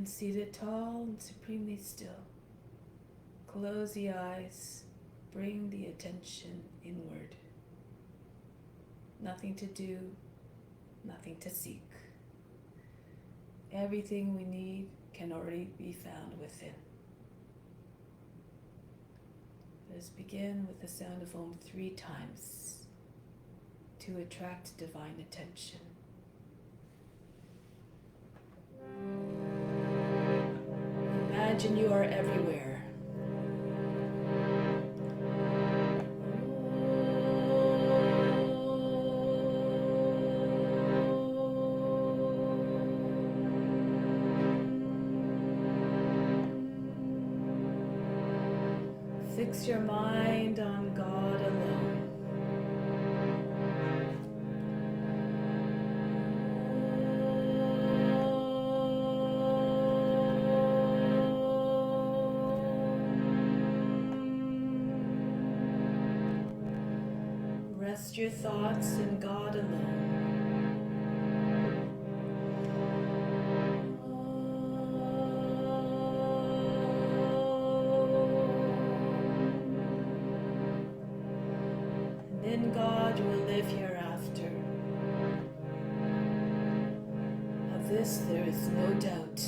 Remain seated tall and supremely still. Close the eyes. Bring the attention inward. Nothing to do, nothing to seek. Everything we need can already be found within. Let us begin with the sound of Om 3 times to attract divine attention. Imagine you are everywhere. Fix your mind on God alone. Rest your thoughts in God alone. In God you will live hereafter. Of this there is no doubt.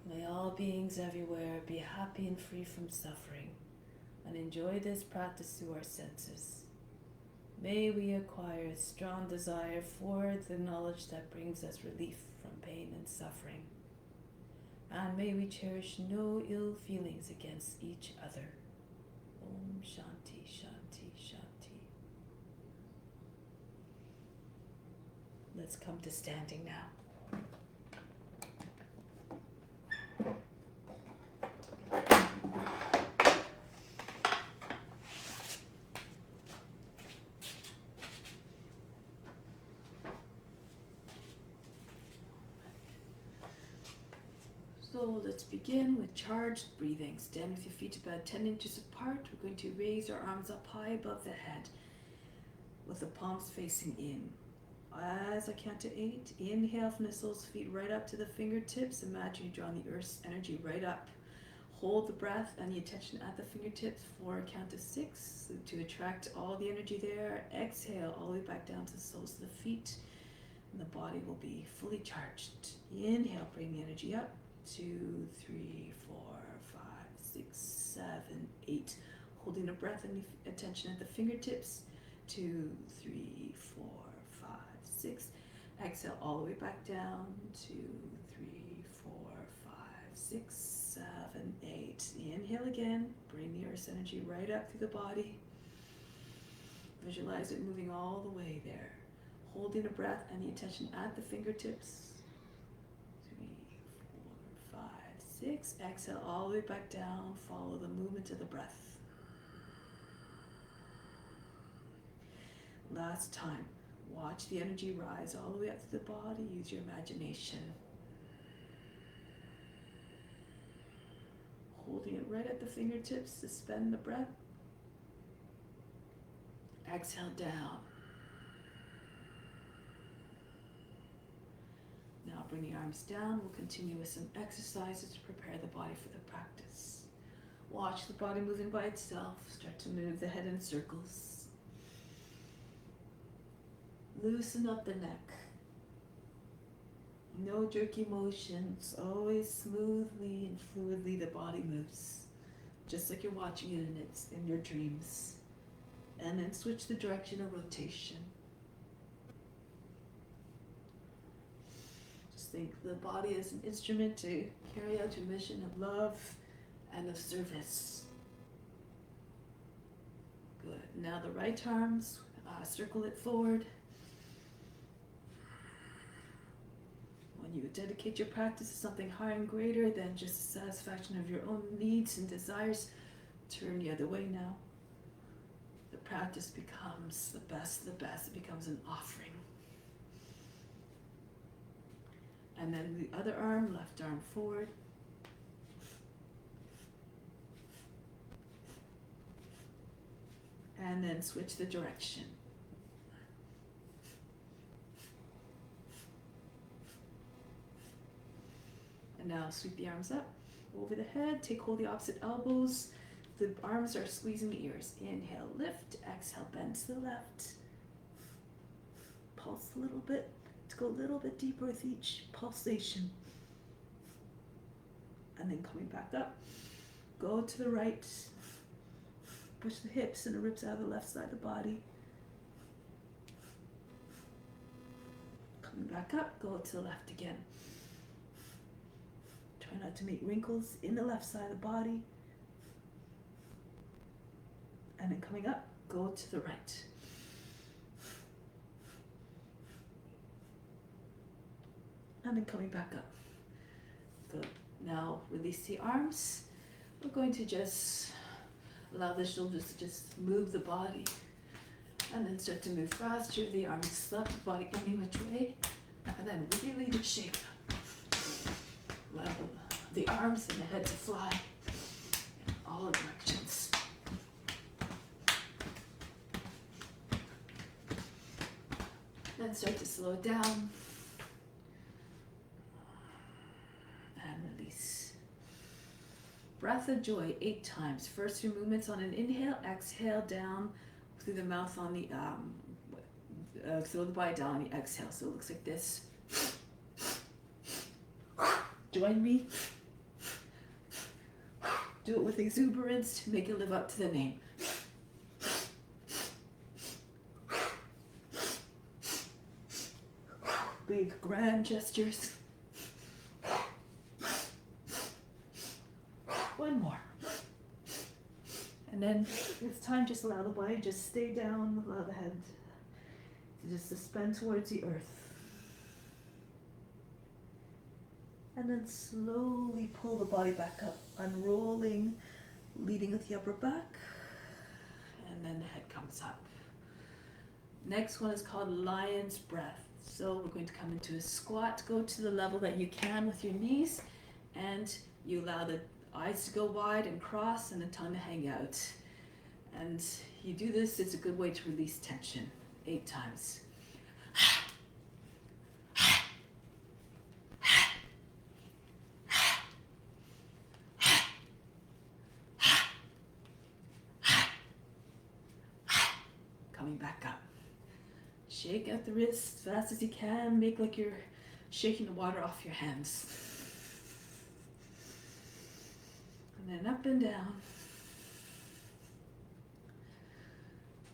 May all beings everywhere be happy and free from suffering, and enjoy this practice through our senses. May we acquire a strong desire for the knowledge that brings us relief from pain and suffering. And may we cherish no ill feelings against each other. Om Shanti, Shanti, Shanti. Let's come to standing now. So let's begin with charged breathing. Stand with your feet about 10 inches apart. We're going to raise our arms up high above the head with the palms facing in. As I count to 8, inhale from the soles of the feet right up to the fingertips. Imagine you're drawing the earth's energy right up. Hold the breath and the attention at the fingertips for a count of 6 to attract all the energy there. Exhale all the way back down to the soles of the feet. And the body will be fully charged. Inhale, bring the energy up. 2, 3, 4, 5, 6, 7, 8. Holding the breath and the attention at the fingertips. 2, 3, 4, 5, 6. Exhale all the way back down. 2, 3, 4, 5, 6, 7, 8. right. Inhale again. Bring the earth's energy right up through the body. Visualize it moving all the way there. Holding the breath and the attention at the fingertips. 3, 4, 5, 6. Exhale all the way back down. Follow the movement of the breath. Last time. Watch the energy rise all the way up to the body. Use your imagination. Holding it right at the fingertips. Suspend the breath. Exhale down. Now bring the arms down. We'll continue with some exercises to prepare the body for the practice. Watch the body moving by itself. Start to move the head in circles. Loosen up the neck. No jerky motions. Always smoothly and fluidly the body moves. Just like you're watching it in your dreams. And then switch the direction of rotation. Just think the body is an instrument to carry out your mission of love and of service. Good. Now the right arms, circle it forward. When you dedicate your practice to something higher and greater than just the satisfaction of your own needs and desires, turn the other way now. The practice becomes the best of the best. It becomes an offering. And then the other arm, left arm forward. And then switch the direction. And now sweep the arms up over the head. Take hold of the opposite elbows. The arms are squeezing the ears. Inhale, lift. Exhale, bend to the left. Pulse a little bit. To go a little bit deeper with each pulsation. And then coming back up. Go to the right. Push the hips and the ribs out of the left side of the body. Coming back up. Go to the left again. Try not to make wrinkles in the left side of the body. And then coming up, go to the right. And then coming back up. Good. Now release the arms. We're going to just allow the shoulders to just move the body. And then start to move faster. The arms slap the body any which way. And then really the shape. Allow the arms and the head to fly in all directions. Then start to slow it down. And release. Breath of joy 8 times. First 3 movements on an inhale. Exhale down through the mouth on the, throw the body down on the exhale. So it looks like this. Join me. Do it with exuberance to make it live up to the name. Big grand gestures. One more. And then this time just allow the body just stay down, allow the head to just suspend towards the earth. And then slowly pull the body back up, unrolling, leading with the upper back, and then the head comes up. Next one is called lion's breath. So we're going to come into a squat, go to the level that you can with your knees, and you allow the eyes to go wide and cross and the tongue to hang out. And you do this, it's a good way to release tension. 8 times. Coming back up. Shake out the wrists as fast as you can. Make like you're shaking the water off your hands. And then up and down.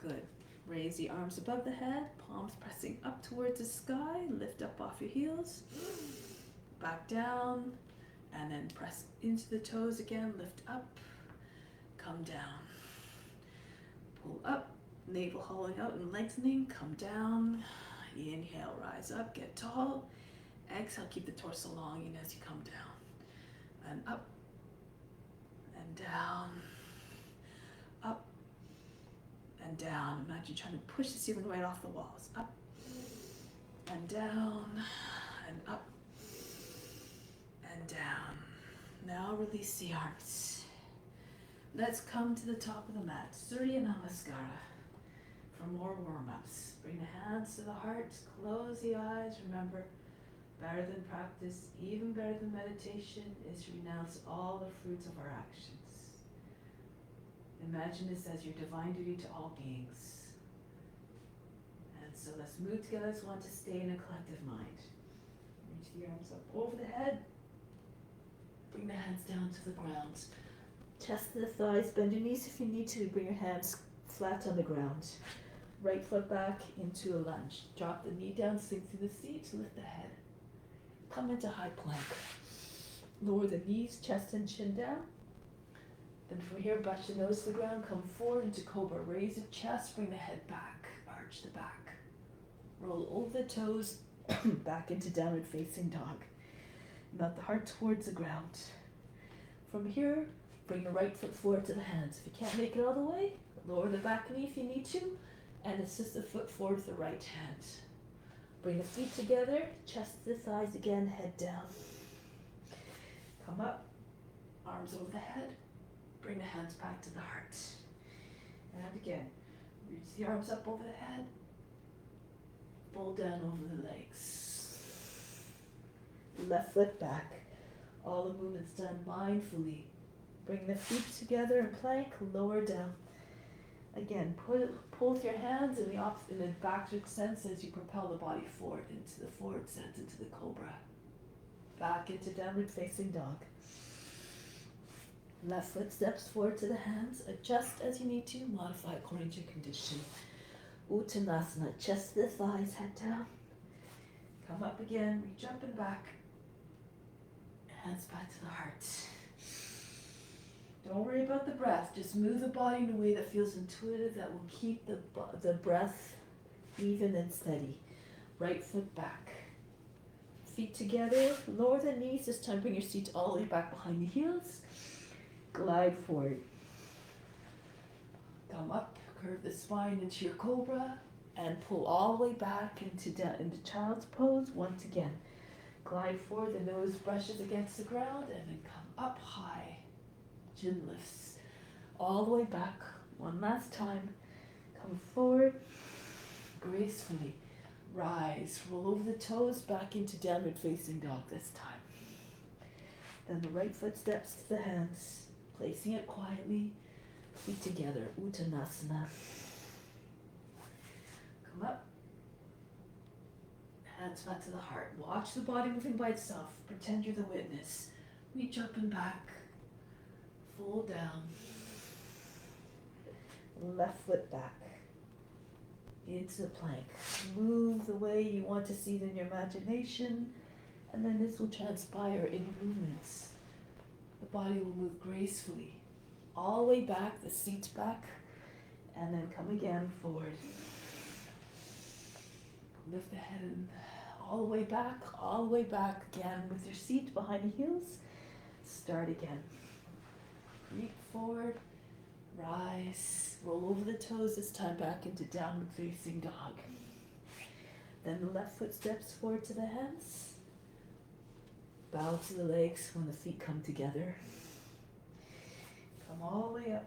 Good. Raise the arms above the head, palms pressing up towards the sky. Lift up off your heels. Back down. And then press into the toes again, lift up, come down. Pull up, navel hollowing out and lengthening, come down. Inhale, rise up, get tall. Exhale, keep the torso long in as you come down. And up, and down, up, and down. Imagine trying to push the ceiling right off the walls. Up, and down, and up, and down. Now release the arms. Let's come to the top of the mat. Surya Namaskara for more warm-ups. Bring the hands to the heart, close the eyes. Remember, better than practice, even better than meditation, is to renounce all the fruits of our actions. Imagine this as your divine duty to all beings. And so let's move together as one to stay in a collective mind. Reach the arms up over the head. Bring the hands down to the ground. Chest to the thighs, bend your knees if you need to. Bring your hands flat on the ground. Right foot back into a lunge. Drop the knee down, sink through the seat, lift the head. Come into high plank. Lower the knees, chest and chin down. Then from here, brush the nose to the ground, come forward into cobra. Raise the chest, bring the head back, arch the back. Roll over the toes, back into downward facing dog. Melt the heart towards the ground. From here, bring the right foot forward to the hands. If you can't make it all the way, lower the back knee if you need to, and assist the foot forward with the right hand. Bring the feet together, chest to the thighs again, head down. Come up, arms over the head, bring the hands back to the heart. And again, reach the arms up over the head, pull down over the legs. Left foot back, all the movements done mindfully. Bring the feet together in plank, lower down. Again, pull with your hands in the backward sense as you propel the body forward into the forward sense, into the cobra. Back into downward facing dog. Left foot steps forward to the hands. Adjust as you need to, modify according to your condition. Uttanasana, chest to the thighs, head down. Come up again, reach up and back. Hands back to the heart. Don't worry about the breath. Just move the body in a way that feels intuitive, that will keep the breath even and steady. Right foot back. Feet together. Lower the knees. This time bring your seat all the way back behind the heels. Glide forward. Come up. Curve the spine into your cobra. And pull all the way back into child's pose once again. Glide forward. The nose brushes against the ground. And then come up high. Chin lifts all the way back. One last time. Come forward gracefully. Rise. Roll over the toes back into downward facing dog this time. Then the right foot steps to the hands, placing it quietly. Feet together. Uttanasana. Come up. Hands back to the heart. Watch the body moving by itself. Pretend you're the witness. Reach up and back. Fold down. Left foot back. Into the plank. Move the way you want to see it in your imagination, and then this will transpire in movements. The body will move gracefully. All the way back, the seat's back, and then come again forward. Lift the head in, all the way back again with your seat behind the heels. Start again. Creep forward, rise, roll over the toes, this time back into downward facing dog. Then the left foot steps forward to the hands. Bow to the legs when the feet come together. Come all the way up.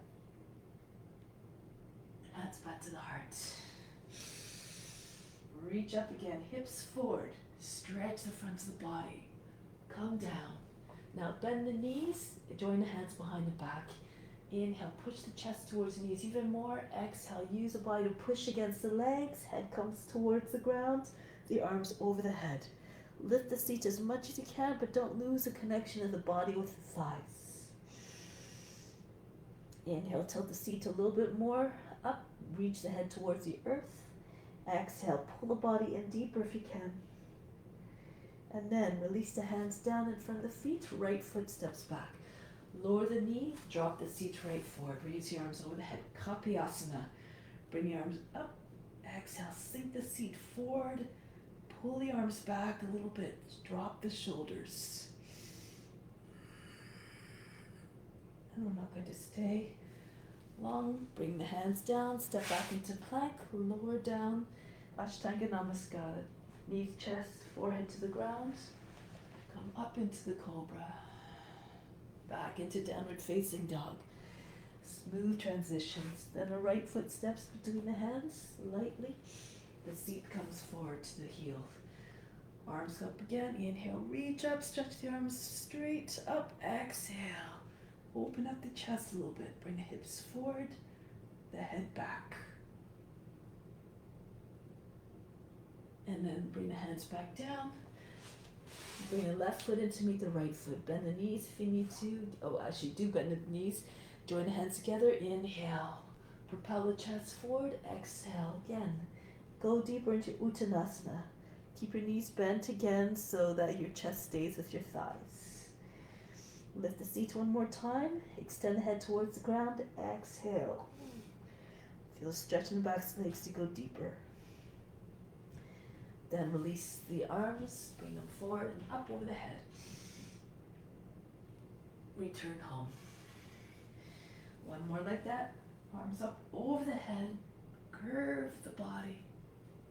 Hands back to the heart. Reach up again, hips forward. Stretch the front of the body. Come down. Now bend the knees, join the hands behind the back. Inhale, push the chest towards the knees even more. Exhale, use the body to push against the legs. Head comes towards the ground, the arms over the head. Lift the seat as much as you can, but don't lose the connection of the body with the thighs. Inhale, tilt the seat a little bit more up. Reach the head towards the earth. Exhale, pull the body in deeper if you can. And then release the hands down in front of the feet, right foot steps back. Lower the knee, drop the seat right forward. Raise your arms over the head, Kapiyasana. Bring your arms up, exhale, sink the seat forward, pull the arms back a little bit, drop the shoulders. And we're not going to stay long. Bring the hands down, step back into plank, lower down, Ashtanga Namaskara. Knees, chest, forehead to the ground. Come up into the cobra. Back into downward facing dog. Smooth transitions. Then a right foot steps between the hands, lightly. The seat comes forward to the heel. Arms up again. Inhale, reach up, stretch the arms straight up. Exhale. Open up the chest a little bit. Bring the hips forward, the head back. And then bring the hands back down. Bring the left foot in to meet the right foot. Bend the knees if you need to. Oh, actually do bend the knees. Join the hands together. Inhale. Propel the chest forward. Exhale again. Go deeper into Uttanasana. Keep your knees bent again so that your chest stays with your thighs. Lift the seat one more time. Extend the head towards the ground. Exhale. Feel a stretch in the back of the legs to go deeper. Then release the arms, bring them forward and up over the head. Return home. One more like that. Arms up over the head. Curve the body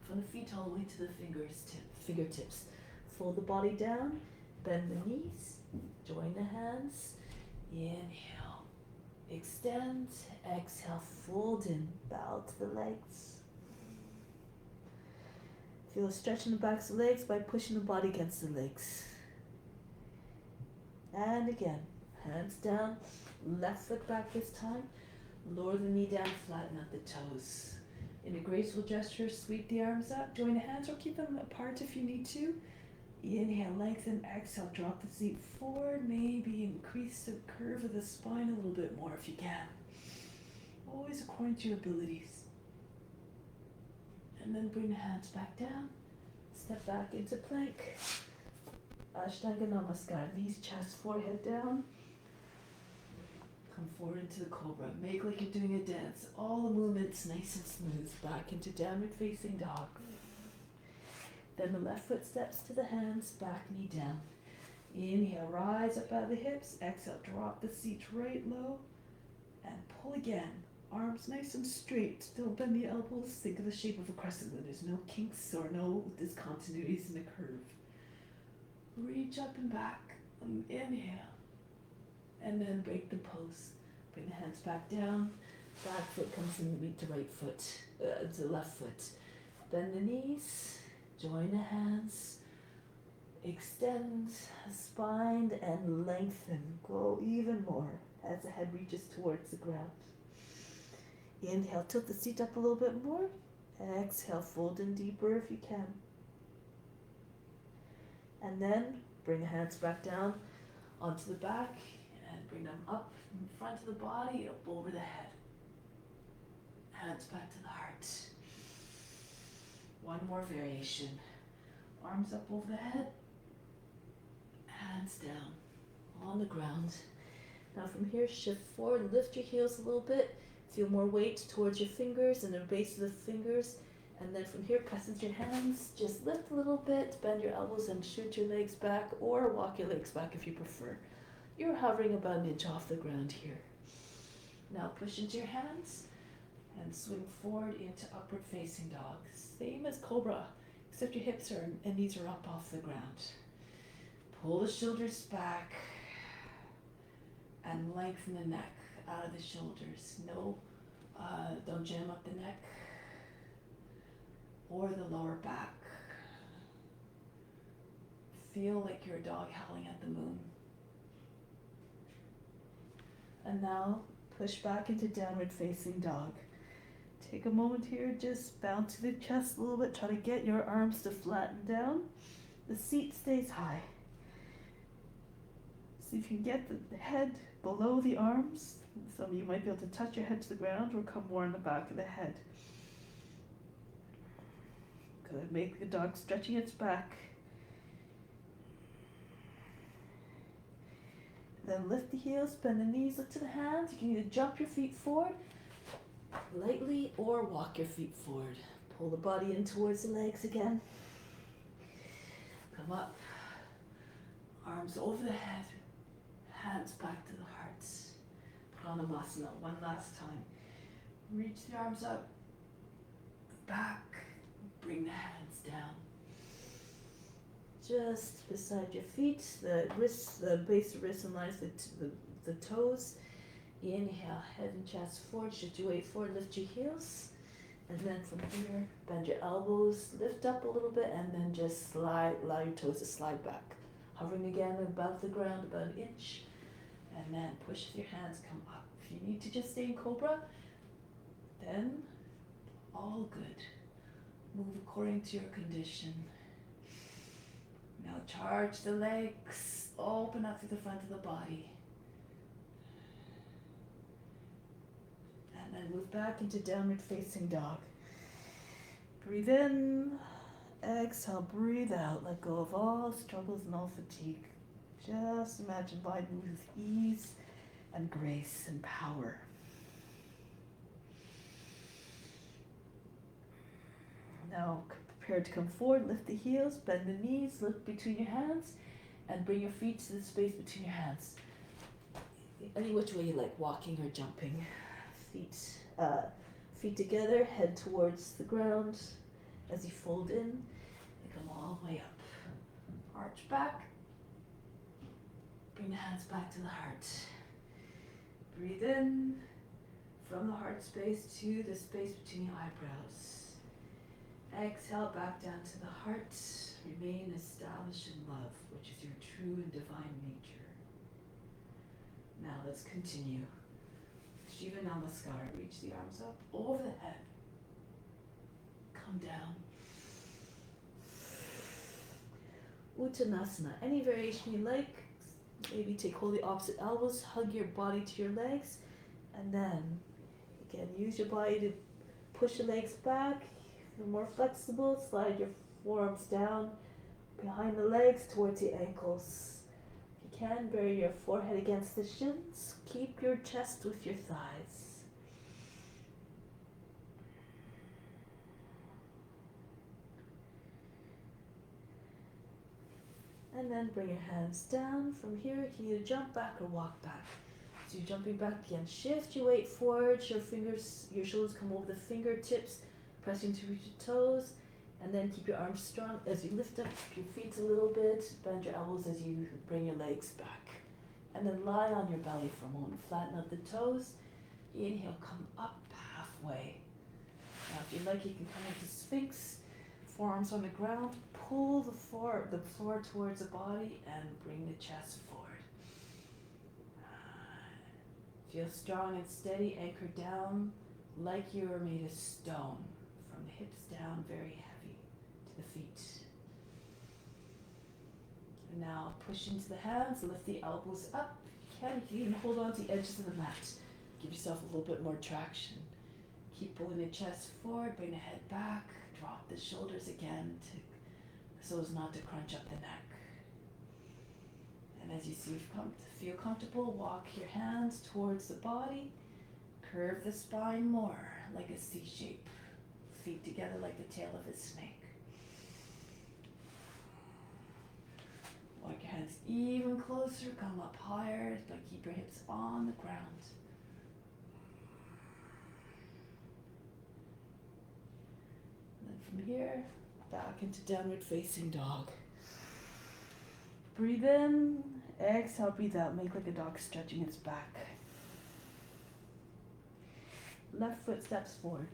from the feet all the way to the fingertips. Fold the body down. Bend the knees. Join the hands. Inhale. Extend. Exhale. Fold in. Bow to the legs. Feel a stretch in the backs of the legs by pushing the body against the legs. And again, hands down, left foot back this time. Lower the knee down, flatten out the toes. In a graceful gesture, sweep the arms up, join the hands or keep them apart if you need to. Inhale, lengthen, exhale, drop the seat forward. Maybe increase the curve of the spine a little bit more if you can. Always according to your abilities. And then bring the hands back down. Step back into plank. Ashtanga Namaskara. Knees, chest, forehead down. Come forward into the cobra. Make like you're doing a dance. All the movements nice and smooth. Back into downward facing dog. Then the left foot steps to the hands. Back knee down. Inhale, rise up out of the hips. Exhale, drop the seat right low. And pull again. Arms nice and straight. Don't bend the elbows. Think of the shape of a crescent. There's no kinks or no discontinuities in the curve. Reach up and back. Inhale. And then break the pose. Bring the hands back down. Back foot comes in to meet the right foot. The left foot. Bend the knees. Join the hands. Extend the spine and lengthen. Go even more as the head reaches towards the ground. Inhale, tilt the seat up a little bit more. Exhale, fold in deeper if you can. And then bring the hands back down onto the back and bring them up in front of the body, up over the head. Hands back to the heart. One more variation. Arms up over the head. Hands down on the ground. Now from here, shift forward, lift your heels a little bit. Feel more weight towards your fingers and the base of the fingers. And then from here, press into your hands. Just lift a little bit, bend your elbows and shoot your legs back or walk your legs back if you prefer. You're hovering about an inch off the ground here. Now push into your hands and swing forward into upward facing dog. Same as cobra, except your hips and knees are up off the ground. Pull the shoulders back and lengthen the neck out of the shoulders. Don't jam up the neck or the lower back. Feel like you're a dog howling at the moon. And now push back into downward facing dog. Take a moment here, just bounce to the chest a little bit. Try to get your arms to flatten down. The seat stays high. See if you can get the head below the arms. Some of you might be able to touch your head to the ground or come more in the back of the head. Good. Make the dog stretching its back. Then lift the heels, bend the knees, look to the hands. You can either jump your feet forward lightly or walk your feet forward. Pull the body in towards the legs again. Come up. Arms over the head. Hands back to the heart. Pranamasana one last time. Reach the arms up. Back. Bring the hands down. Just beside your feet, the wrists, the base of the wrists aligns the toes. Inhale, head and chest forward, shift your weight forward, lift your heels. And then from here, bend your elbows, lift up a little bit, and then just slide, allow your toes to slide back. Hovering again above the ground, about an inch. And then push with your hands, come up. If you need to just stay in cobra, then all good. Move according to your condition. Now charge the legs, open up to the front of the body. And then move back into downward facing dog. Breathe in, exhale, breathe out. Let go of all struggles and all fatigue. Just imagine body moves with ease and grace and power. Now prepare to come forward, lift the heels, bend the knees, look between your hands, and bring your feet to the space between your hands. Any which way you like, walking or jumping. Feet together, head towards the ground as you fold in and come all the way up. Arch back. Bring the hands back to the heart. Breathe in from the heart space to the space between your eyebrows. Exhale back down to the heart. Remain established in love, which is your true and divine nature. Now let's continue. Shiva Namaskar. Reach the arms up over the head. Come down. Uttanasana. Any variation you like. Maybe hold the opposite elbows, hug your body to your legs, and then again use your body to push your legs back. If you're more flexible, slide your forearms down behind the legs towards the ankles. If you can, bury your forehead against the shins. Keep your chest with your thighs. And then bring your hands down. From here, you can either jump back or walk back. So you're jumping back again. Shift your weight forward. Your fingers, your shoulders come over the fingertips, pressing to reach your toes. And then keep your arms strong as you lift up your feet a little bit. Bend your elbows as you bring your legs back. And then lie on your belly for a moment. Flatten out the toes. Inhale, come up halfway. Now if you like, you can come into Sphinx. Forearms on the ground. Pull the floor towards the body and bring the chest forward. Feel strong and steady, anchored down like you are made of stone. From the hips down, very heavy to the feet. And now push into the hands, lift the elbows up. You can even hold on to the edges of the mat. Give yourself a little bit more traction. Keep pulling the chest forward, bring the head back, drop the shoulders again so as not to crunch up the neck. And as you feel comfortable, walk your hands towards the body, curve the spine more like a C shape, feet together like the tail of a snake. Walk your hands even closer, come up higher, but keep your hips on the ground. And then from here, back into downward facing dog. Breathe in, exhale, breathe out. Make like a dog stretching its back. Left foot steps forward.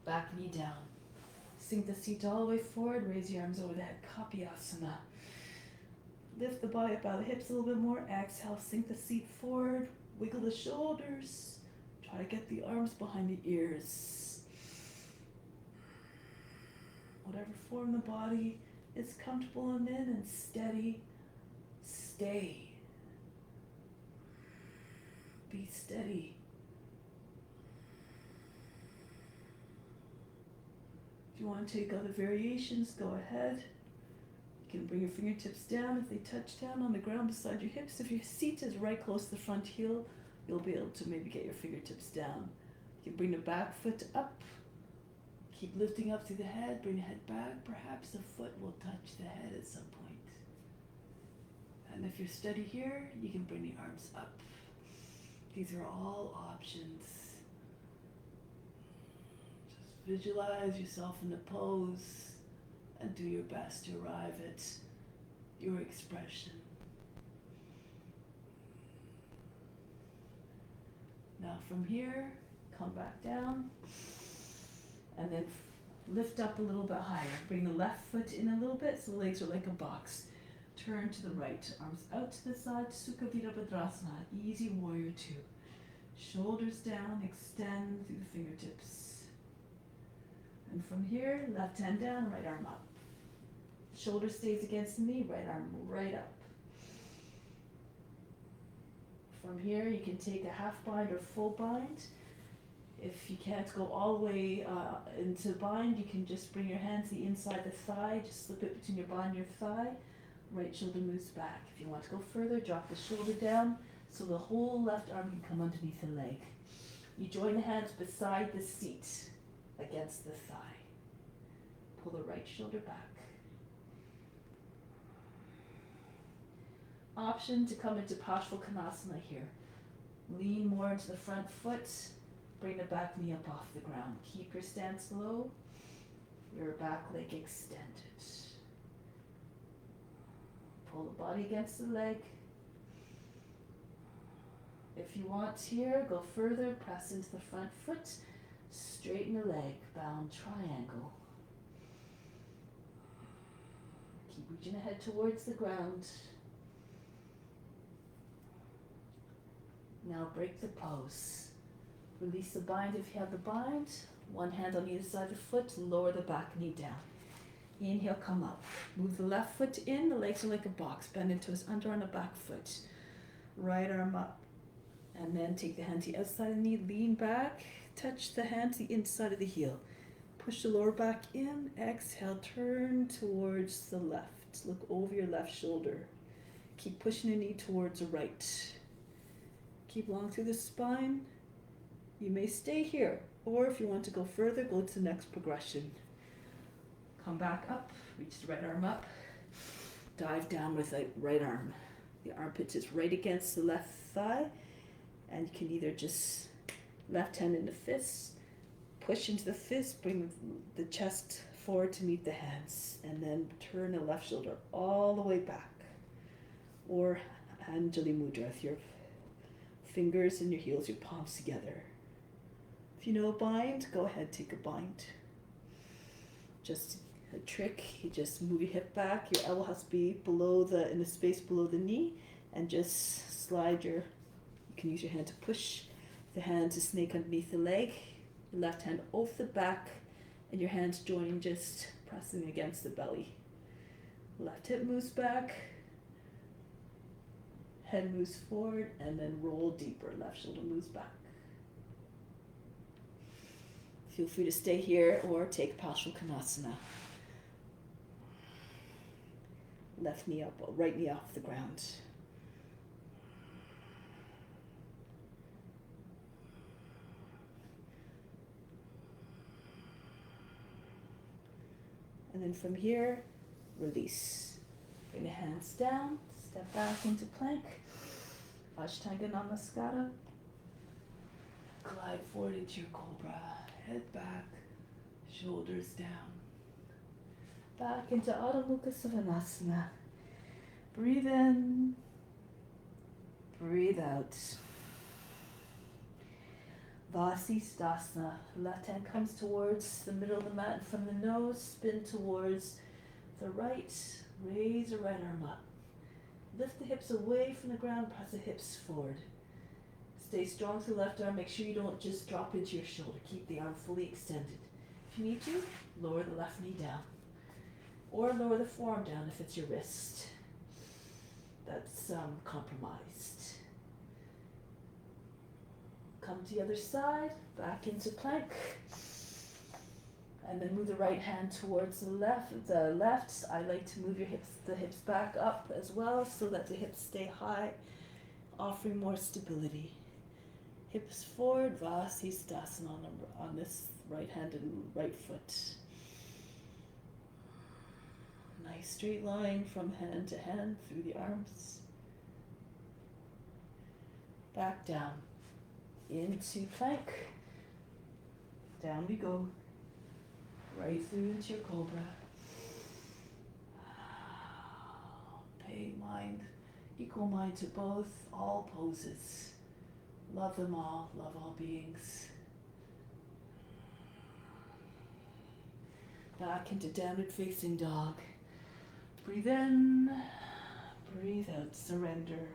Back knee down. Sink the seat all the way forward. Raise your arms over the head. Kapyasana. Lift the body up out of the hips a little bit more. Exhale, sink the seat forward. Wiggle the shoulders. Try to get the arms behind the ears. Whatever form the body is comfortable in and steady, stay. Be steady. If you want to take other variations, go ahead. You can bring your fingertips down if they touch down on the ground beside your hips. If your seat is right close to the front heel, you'll be able to maybe get your fingertips down. You can bring the back foot up. Keep lifting up through the head, bring the head back. Perhaps the foot will touch the head at some point. And if you're steady here, you can bring the arms up. These are all options. Just visualize yourself in the pose and do your best to arrive at your expression. Now from here, come back down and then lift up a little bit higher. Bring the left foot in a little bit so the legs are like a box. Turn to the right, arms out to the side, Sukha Virabhadrasana, easy warrior two. Shoulders down, extend through the fingertips. And from here, left hand down, right arm up. Shoulder stays against the knee, right arm right up. From here, you can take a half bind or full bind. If you can't go all the way into bind, you can just bring your hands to the inside the thigh, just slip it between your bind and your thigh. Right shoulder moves back. If you want to go further, drop the shoulder down so the whole left arm can come underneath the leg. You join the hands beside the seat against the thigh. Pull the right shoulder back. Option to come into Paschimottanasana here. Lean more into the front foot. Bring the back knee up off the ground. Keep your stance low. Your back leg extended. Pull the body against the leg. If you want here, go further, press into the front foot, straighten the leg, bound triangle. Keep reaching ahead towards the ground. Now break the pose. Release the bind if you have the bind. One hand on either side of the foot, lower the back knee down. Inhale, come up. Move the left foot in, the legs are like a box. Bend into his under on the back foot. Right arm up. And then take the hand to the outside of the knee, lean back, touch the hand to the inside of the heel. Push the lower back in, exhale, turn towards the left. Look over your left shoulder. Keep pushing the knee towards the right. Keep long through the spine. You may stay here, or if you want to go further, go to the next progression. Come back up, reach the right arm up, dive down with the right arm. The armpit is right against the left thigh, and you can either just left hand in the fist, push into the fist, bring the chest forward to meet the hands, and then turn the left shoulder all the way back. Or Anjali Mudra, with your fingers and your heels, your palms together. If you know a bind, go ahead, take a bind. Just a trick, you just move your hip back, your elbow has to be in the space below the knee, and just slide you can use your hand to push the hand to snake underneath the leg, your left hand off the back, and your hands join, just pressing against the belly. Left hip moves back, head moves forward, and then roll deeper, left shoulder moves back. Feel free to stay here or take Paschimottanasana. Left knee up, right knee off the ground. And then from here, release. Bring the hands down, step back into plank. Ashtanga Namaskara. Glide forward into your cobra. Head back, shoulders down. Back into Adho Mukha Svanasana. Breathe in, breathe out. Vasisthasana. Left hand comes towards the middle of the mat from the nose. Spin towards the right. Raise the right arm up. Lift the hips away from the ground. Press the hips forward. Stay strong through the left arm. Make sure you don't just drop into your shoulder. Keep the arm fully extended. If you need to, lower the left knee down. Or lower the forearm down if it's your wrist that's compromised. Come to the other side, back into plank. And then move the right hand towards the left. The left, I like to move the hips back up as well so that the hips stay high, offering more stability. Hips forward, Vasisthasana on this right hand and right foot. Nice straight line from hand to hand through the arms. Back down. Into plank. Down we go. Right through into your cobra. Pay mind, equal mind to both, all poses. Love them all, love all beings. Back into downward facing dog. Breathe in, breathe out, surrender.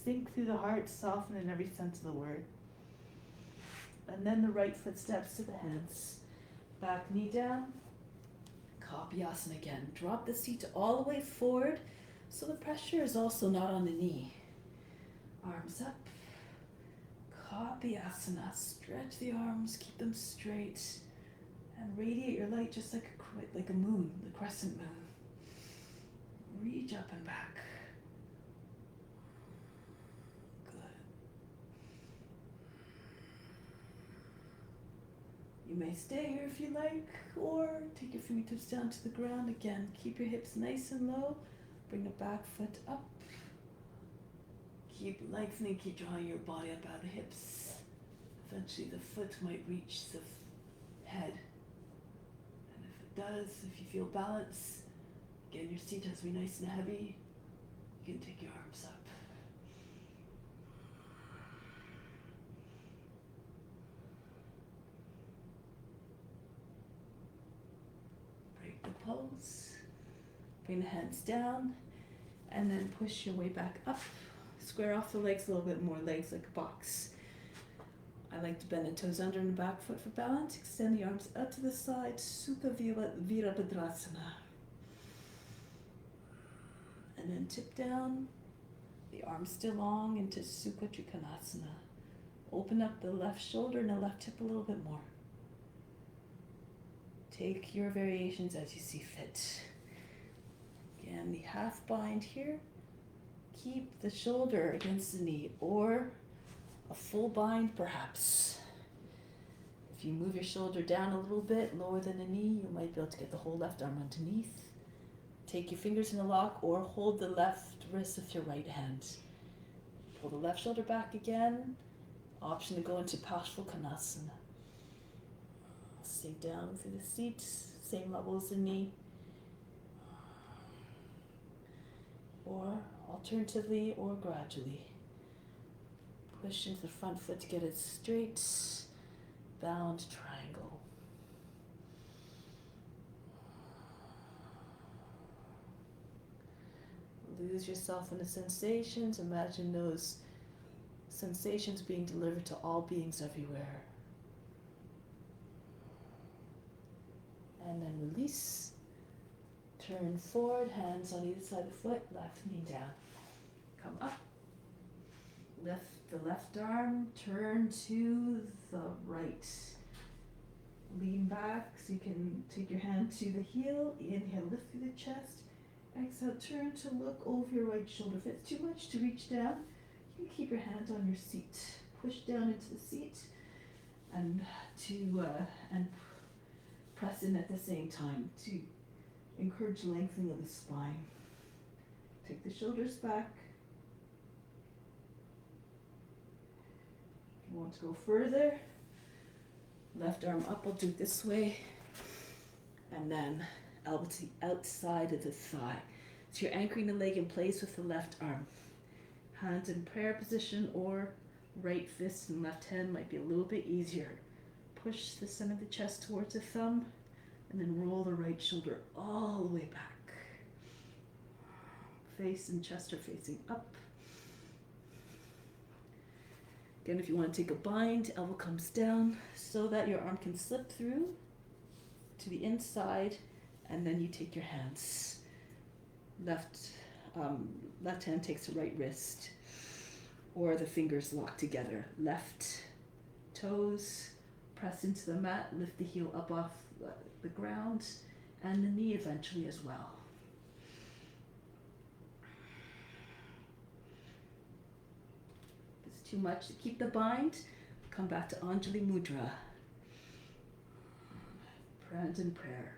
Sink through the heart, soften in every sense of the word. And then the right foot steps to the hands. Back knee down, Kapyasana again. Drop the seat all the way forward so the pressure is also not on the knee. Arms up, Kapyasana. Stretch the arms, keep them straight, and radiate your light just like a moon, the crescent moon. Reach up and back. You may stay here if you like, or take your fingertips down to the ground. Again, keep your hips nice and low. Bring the back foot up. Keep lengthening, keep drawing your body up out of the hips. Eventually the foot might reach the head. And if it does, if you feel balance, again, your seat has to be nice and heavy. You can take your arms up. Pose. Bring the hands down and then push your way back up. Square off the legs a little bit more, legs like a box. I like to bend the toes under and the back foot for balance. Extend the arms out to the side, Sukha Virabhadrasana. And then tip down, the arms still long into Sukha Trikonasana. Open up the left shoulder and the left hip a little bit more. Take your variations as you see fit. Again, the half bind here. Keep the shoulder against the knee, or a full bind perhaps. If you move your shoulder down a little bit, lower than the knee, you might be able to get the whole left arm underneath. Take your fingers in a lock or hold the left wrist with your right hand. Pull the left shoulder back again. Option to go into Paschimottanasana. Stay down through the seat, same level as the knee. Or alternatively or gradually, push into the front foot to get it straight, bound triangle. Lose yourself in the sensations. Imagine those sensations being delivered to all beings everywhere. And then release. Turn forward, hands on either side of the foot, left knee down. Come up. Lift the left arm, turn to the right. Lean back so you can take your hand to the heel. Inhale, lift through the chest. Exhale, turn to look over your right shoulder. If it's too much to reach down, you can keep your hand on your seat. Push down into the seat and press in at the same time to encourage lengthening of the spine. Take the shoulders back. If you want to go further, left arm up, I'll do it this way. And then elbow to the outside of the thigh. So you're anchoring the leg in place with the left arm. Hands in prayer position, or right fist and left hand might be a little bit easier. Push the center of the chest towards the thumb, and then roll the right shoulder all the way back. Face and chest are facing up. Again, if you want to take a bind, elbow comes down so that your arm can slip through to the inside, and then you take your hands. Left hand takes the right wrist, or the fingers lock together. Left toes press into the mat, lift the heel up off the ground and the knee eventually as well. If it's too much to keep the bind, come back to Anjali Mudra. Hands in prayer.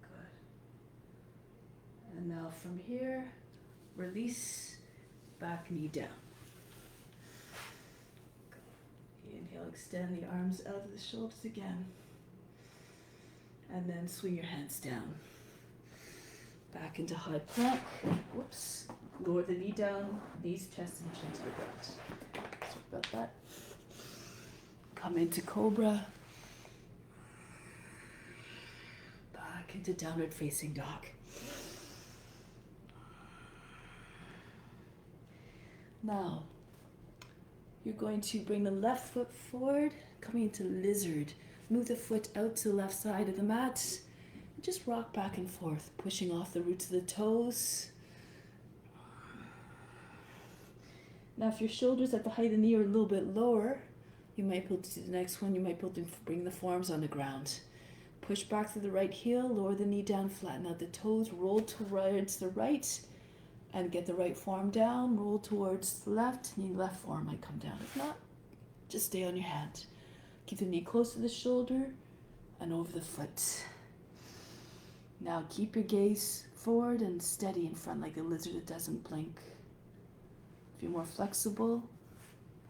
Good. And now from here, release, back knee down. Inhale, extend the arms out of the shoulders again. And then swing your hands down. Back into high plank. Whoops. Lower the knee down, knees, chest, and chin to the ground. Sorry about that. Come into cobra. Back into downward facing dog. Now, you're going to bring the left foot forward, coming into lizard. Move the foot out to the left side of the mat. And just rock back and forth, pushing off the roots of the toes. Now, if your shoulders at the height of the knee are a little bit lower, you might be able to do the next one. You might be able to bring the forearms on the ground. Push back through the right heel, lower the knee down, flatten out the toes, roll towards the right, and get the right forearm down, roll towards the left, and your left forearm might come down. If not, just stay on your hand. Keep the knee close to the shoulder and over the foot. Now keep your gaze forward and steady in front like a lizard that doesn't blink. If you're more flexible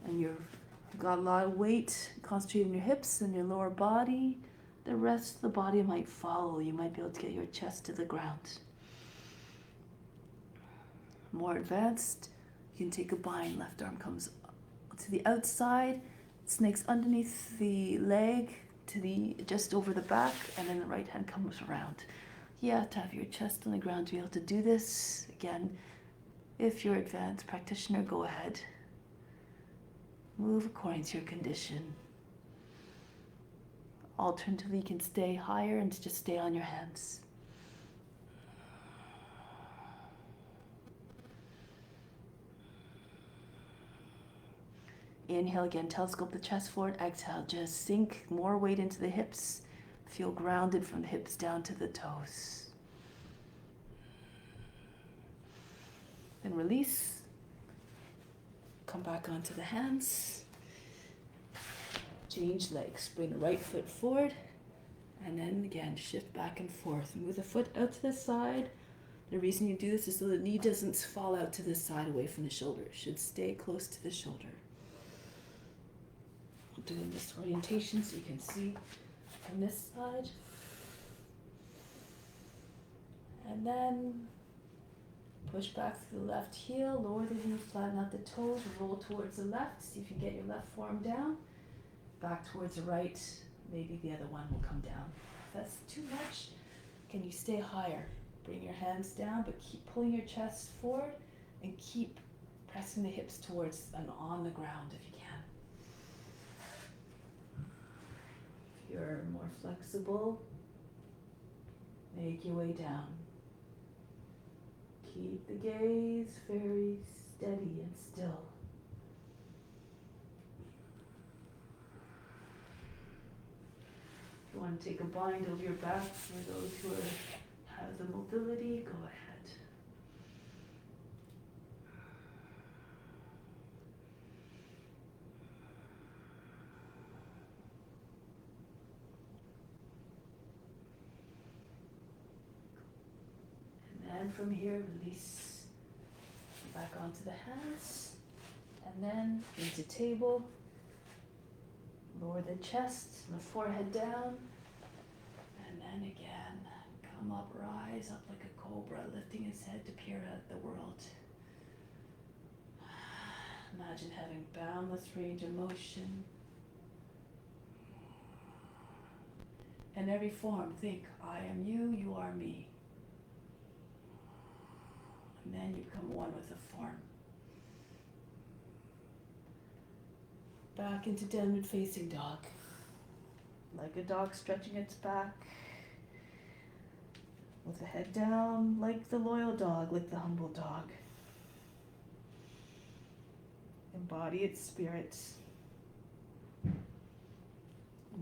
and you've got a lot of weight, concentrate on your hips and your lower body, the rest of the body might follow. You might be able to get your chest to the ground. More advanced, you can take a bind. Left arm comes to the outside, snakes underneath the leg to the just over the back, and then the right hand comes around. You have to have your chest on the ground to be able to do this. Again, if you're an advanced practitioner, go ahead. Move according to your condition. Alternatively, you can stay higher and just stay on your hands. Inhale again, telescope the chest forward. Exhale, just sink more weight into the hips. Feel grounded from the hips down to the toes. Then release. Come back onto the hands. Change legs. Bring the right foot forward. And then again, shift back and forth. Move the foot out to the side. The reason you do this is so the knee doesn't fall out to the side away from the shoulder. It should stay close to the shoulder. We'll do this orientation so you can see from this side. And then push back through the left heel, lower the knee, flatten out the toes, roll towards the left. See if you can get your left forearm down. Back towards the right. Maybe the other one will come down. If that's too much, can you stay higher? Bring your hands down, but keep pulling your chest forward and keep pressing the hips towards and on the ground if you can. If you're more flexible, make your way down. Keep the gaze very steady and still. If you want to take a bind over your back for those who have the mobility, go ahead. And from here, release back onto the hands, and then into table. Lower the chest and the forehead down, and then again, come up, rise up like a cobra, lifting his head to peer at the world. Imagine having boundless range of motion. In every form, think, I am you, you are me. And then you become one with the form. Back into downward facing dog. Like a dog stretching its back. With the head down, like the loyal dog, like the humble dog. Embody its spirit.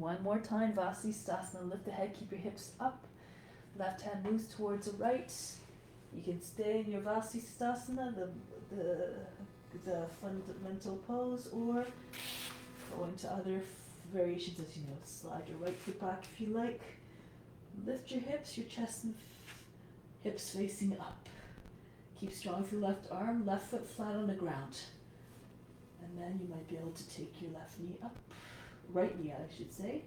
One more time, Vasisthasana. Lift the head, keep your hips up. Left hand moves towards the right. You can stay in your Vasisthasana, the fundamental pose, or go into other variations as you know. Slide your right foot back if you like. Lift your hips, your chest and hips facing up. Keep strong through left arm, left foot flat on the ground. And then you might be able to take your left knee up, right knee I should say.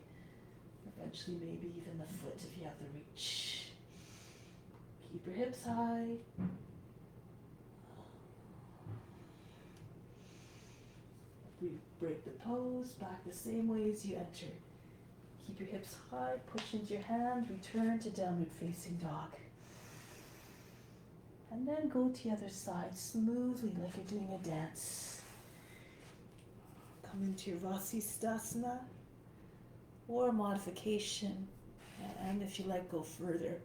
Eventually maybe even the foot if you have the reach. Keep your hips high. Break the pose, back the same way as you enter. Keep your hips high, push into your hand, return to downward facing dog. And then go to the other side smoothly like you're doing a dance. Come into your Vasisthasana or modification. And if you like, go further.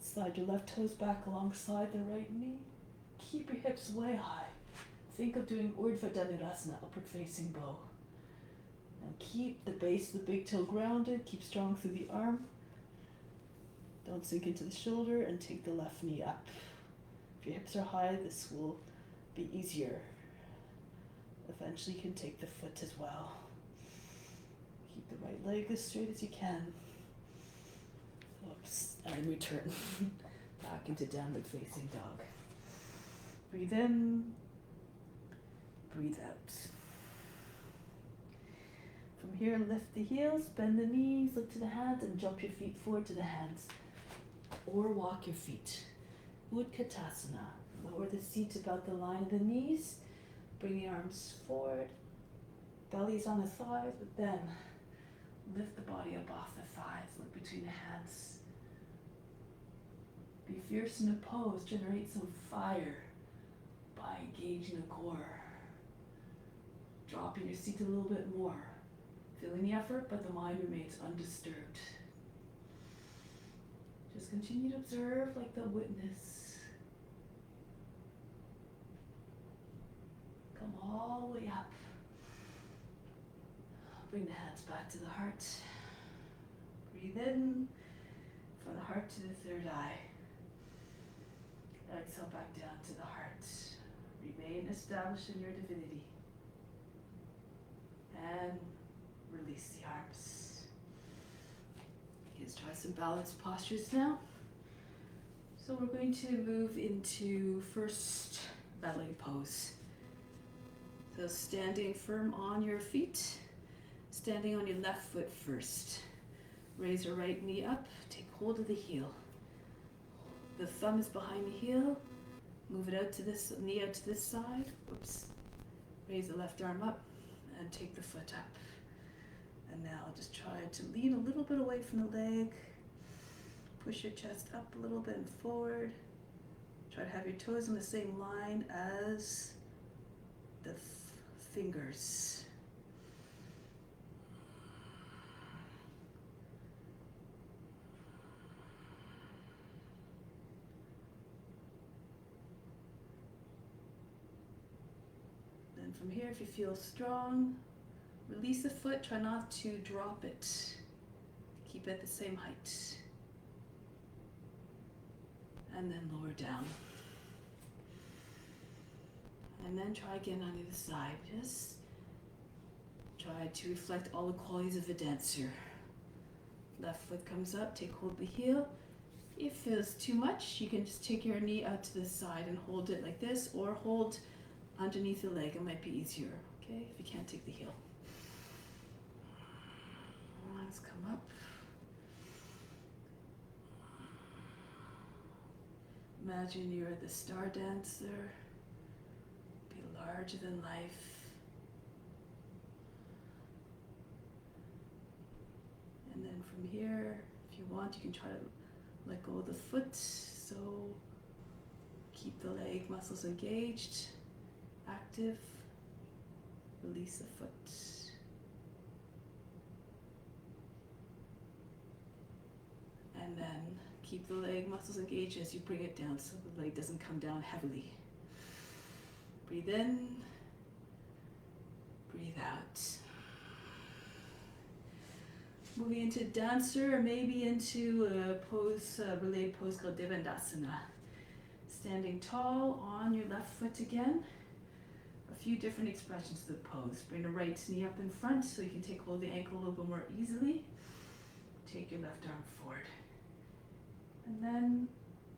Slide your left toes back alongside the right knee. Keep your hips way high. Think of doing Urdhva Dhanurasana, upward facing bow. Now keep the base of the big toe grounded, keep strong through the arm. Don't sink into the shoulder and take the left knee up. If your hips are high, this will be easier. Eventually you can take the foot as well. Keep the right leg as straight as you can. Oops, and return back into downward facing dog. Breathe in. Breathe out. From here, lift the heels, bend the knees, look to the hands, and jump your feet forward to the hands. Or walk your feet. Utkatasana. Lower the seat about the line of the knees. Bring the arms forward. Belly's on the thighs, but then lift the body up off the thighs. Look between the hands. Be fierce in the pose. Generate some fire by engaging the core. Dropping your seat a little bit more. Feeling the effort, but the mind remains undisturbed. Just continue to observe like the witness. Come all the way up. Bring the hands back to the heart. Breathe in from the heart to the third eye. Exhale back down to the heart. Remain established in your divinity. And release the arms. Let's try some balanced postures now. So we're going to move into first ballet pose. So standing firm on your feet, standing on your left foot first. Raise your right knee up, take hold of the heel. The thumb is behind the heel. Move it out to this knee out to this side. Whoops. Raise the left arm up. And take the foot up. And now just try to lean a little bit away from the leg. Push your chest up a little bit and forward. Try to have your toes in the same line as the fingers. From here, if you feel strong, release the foot, try not to drop it. Keep it the same height. And then lower down. And then try again on the other side. Just try to reflect all the qualities of a dancer. Left foot comes up, take hold of the heel. If it feels too much, you can just take your knee out to the side and hold it like this, or hold underneath the leg. It might be easier, okay, if you can't take the heel. Let's come up. Imagine you're the star dancer. Be larger than life. And then from here, if you want, you can try to let go of the foot. So keep the leg muscles engaged. Active, release the foot. And then keep the leg muscles engaged as you bring it down so the leg doesn't come down heavily. Breathe in, breathe out. Moving into dancer, or maybe into a pose, related pose called Devandasana. Standing tall on your left foot again. A few different expressions of the pose. Bring the right knee up in front so you can take hold of the ankle a little bit more easily. Take your left arm forward. And then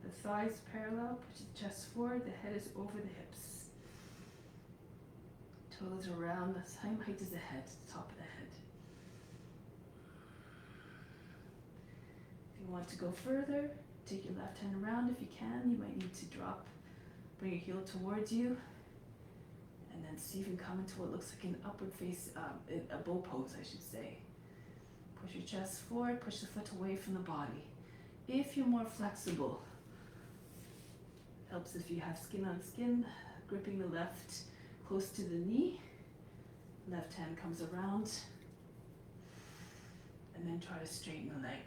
the thighs parallel, push the chest forward, the head is over the hips. Toes around the same height as the head, the top of the head. If you want to go further, take your left hand around if you can. You might need to drop, bring your heel towards you, and then see if you can come into what looks like an upward face, a bow pose, I should say. Push your chest forward, push the foot away from the body. If you're more flexible, helps if you have skin on skin, gripping the left close to the knee. Left hand comes around, and then try to straighten the leg.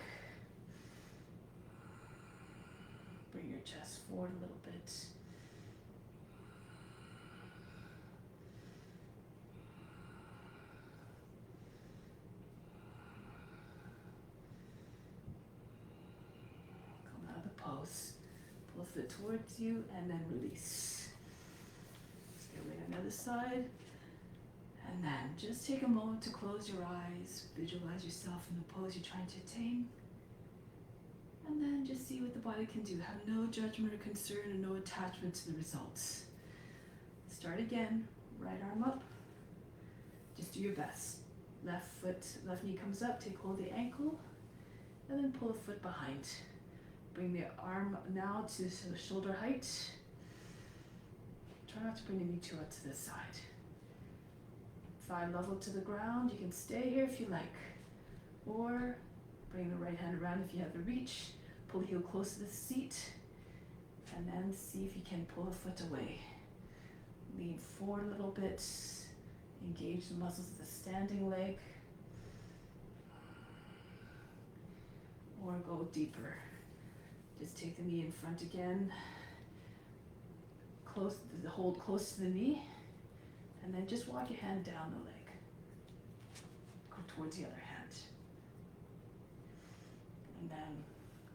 Bring your chest forward a little bit. Come out of the pose. Pull the foot towards you and then release. Let's get away on the other side. And then just take a moment to close your eyes. Visualize yourself in the pose you're trying to attain. And then just see what the body can do. Have no judgment or concern and no attachment to the results. Start again. Right arm up. Just do your best. Left foot, left knee comes up. Take hold of the ankle. And then pull the foot behind. Bring the arm now to the shoulder height. Try not to bring the knee too out to the side. Thigh level to the ground. You can stay here if you like. Or bring the right hand around if you have the reach. Pull the heel close to the seat. And then see if you can pull the foot away. Lean forward a little bit. Engage the muscles of the standing leg. Or go deeper. Just take the knee in front again. Hold close to the knee. And then just walk your hand down the leg. Go towards the other hand. And then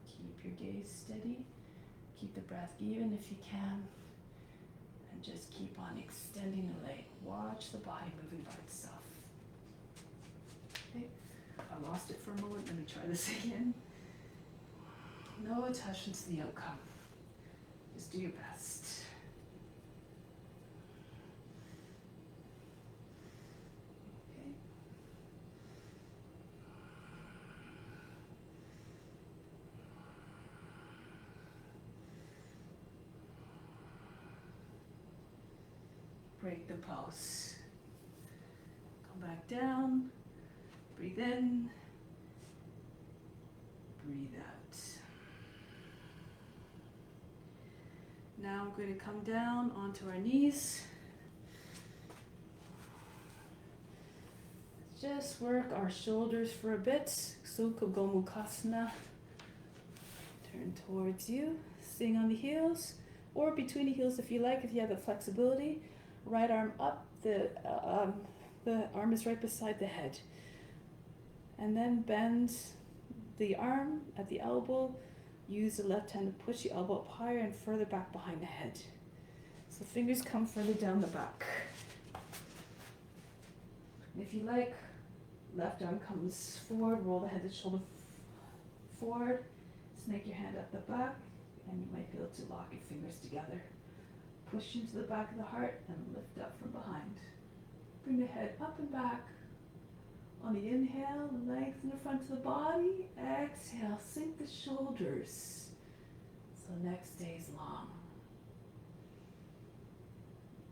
keep your gaze steady. Keep the breath even if you can. And just keep on extending the leg. Watch the body moving by itself. Okay, I lost it for a moment. Let me try this again. No attachment to the outcome. Just do your best. Okay. Break the pulse. Come back down. Breathe in. Breathe out. Now we're going to come down onto our knees. Just work our shoulders for a bit. Sukha Gomukhasana. Turn towards you. Sitting on the heels or between the heels if you like, if you have the flexibility. Right arm up. The arm is right beside the head. And then bend the arm at the elbow. Use the left hand to push the elbow up higher and further back behind the head. So fingers come further down the back. If you like, left arm comes forward, roll the head and shoulder forward, snake your hand up the back, and you might be able to lock your fingers together. Push into the back of the heart and lift up from behind. Bring the head up and back. On the inhale, lengthen the front of the body. Exhale, sink the shoulders. So neck stays long.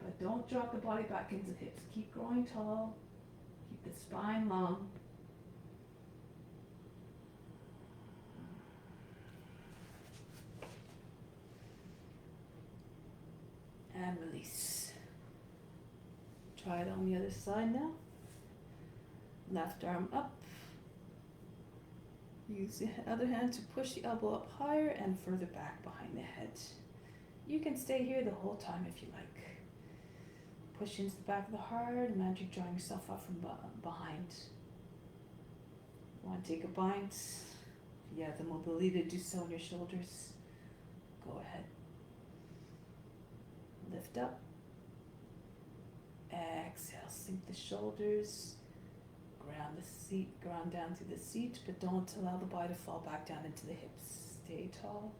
But don't drop the body back into the hips. Keep growing tall. Keep the spine long. And release. Try it on the other side now. Left arm up. Use the other hand to push the elbow up higher and further back behind the head. You can stay here the whole time if you like. Push into the back of the heart. Imagine drawing yourself up from behind. you want to take a bind, if you have the mobility to do so on your shoulders, go ahead. Lift up. Exhale, sink the shoulders. Ground down through the seat, but don't allow the body to fall back down into the hips. Stay tall.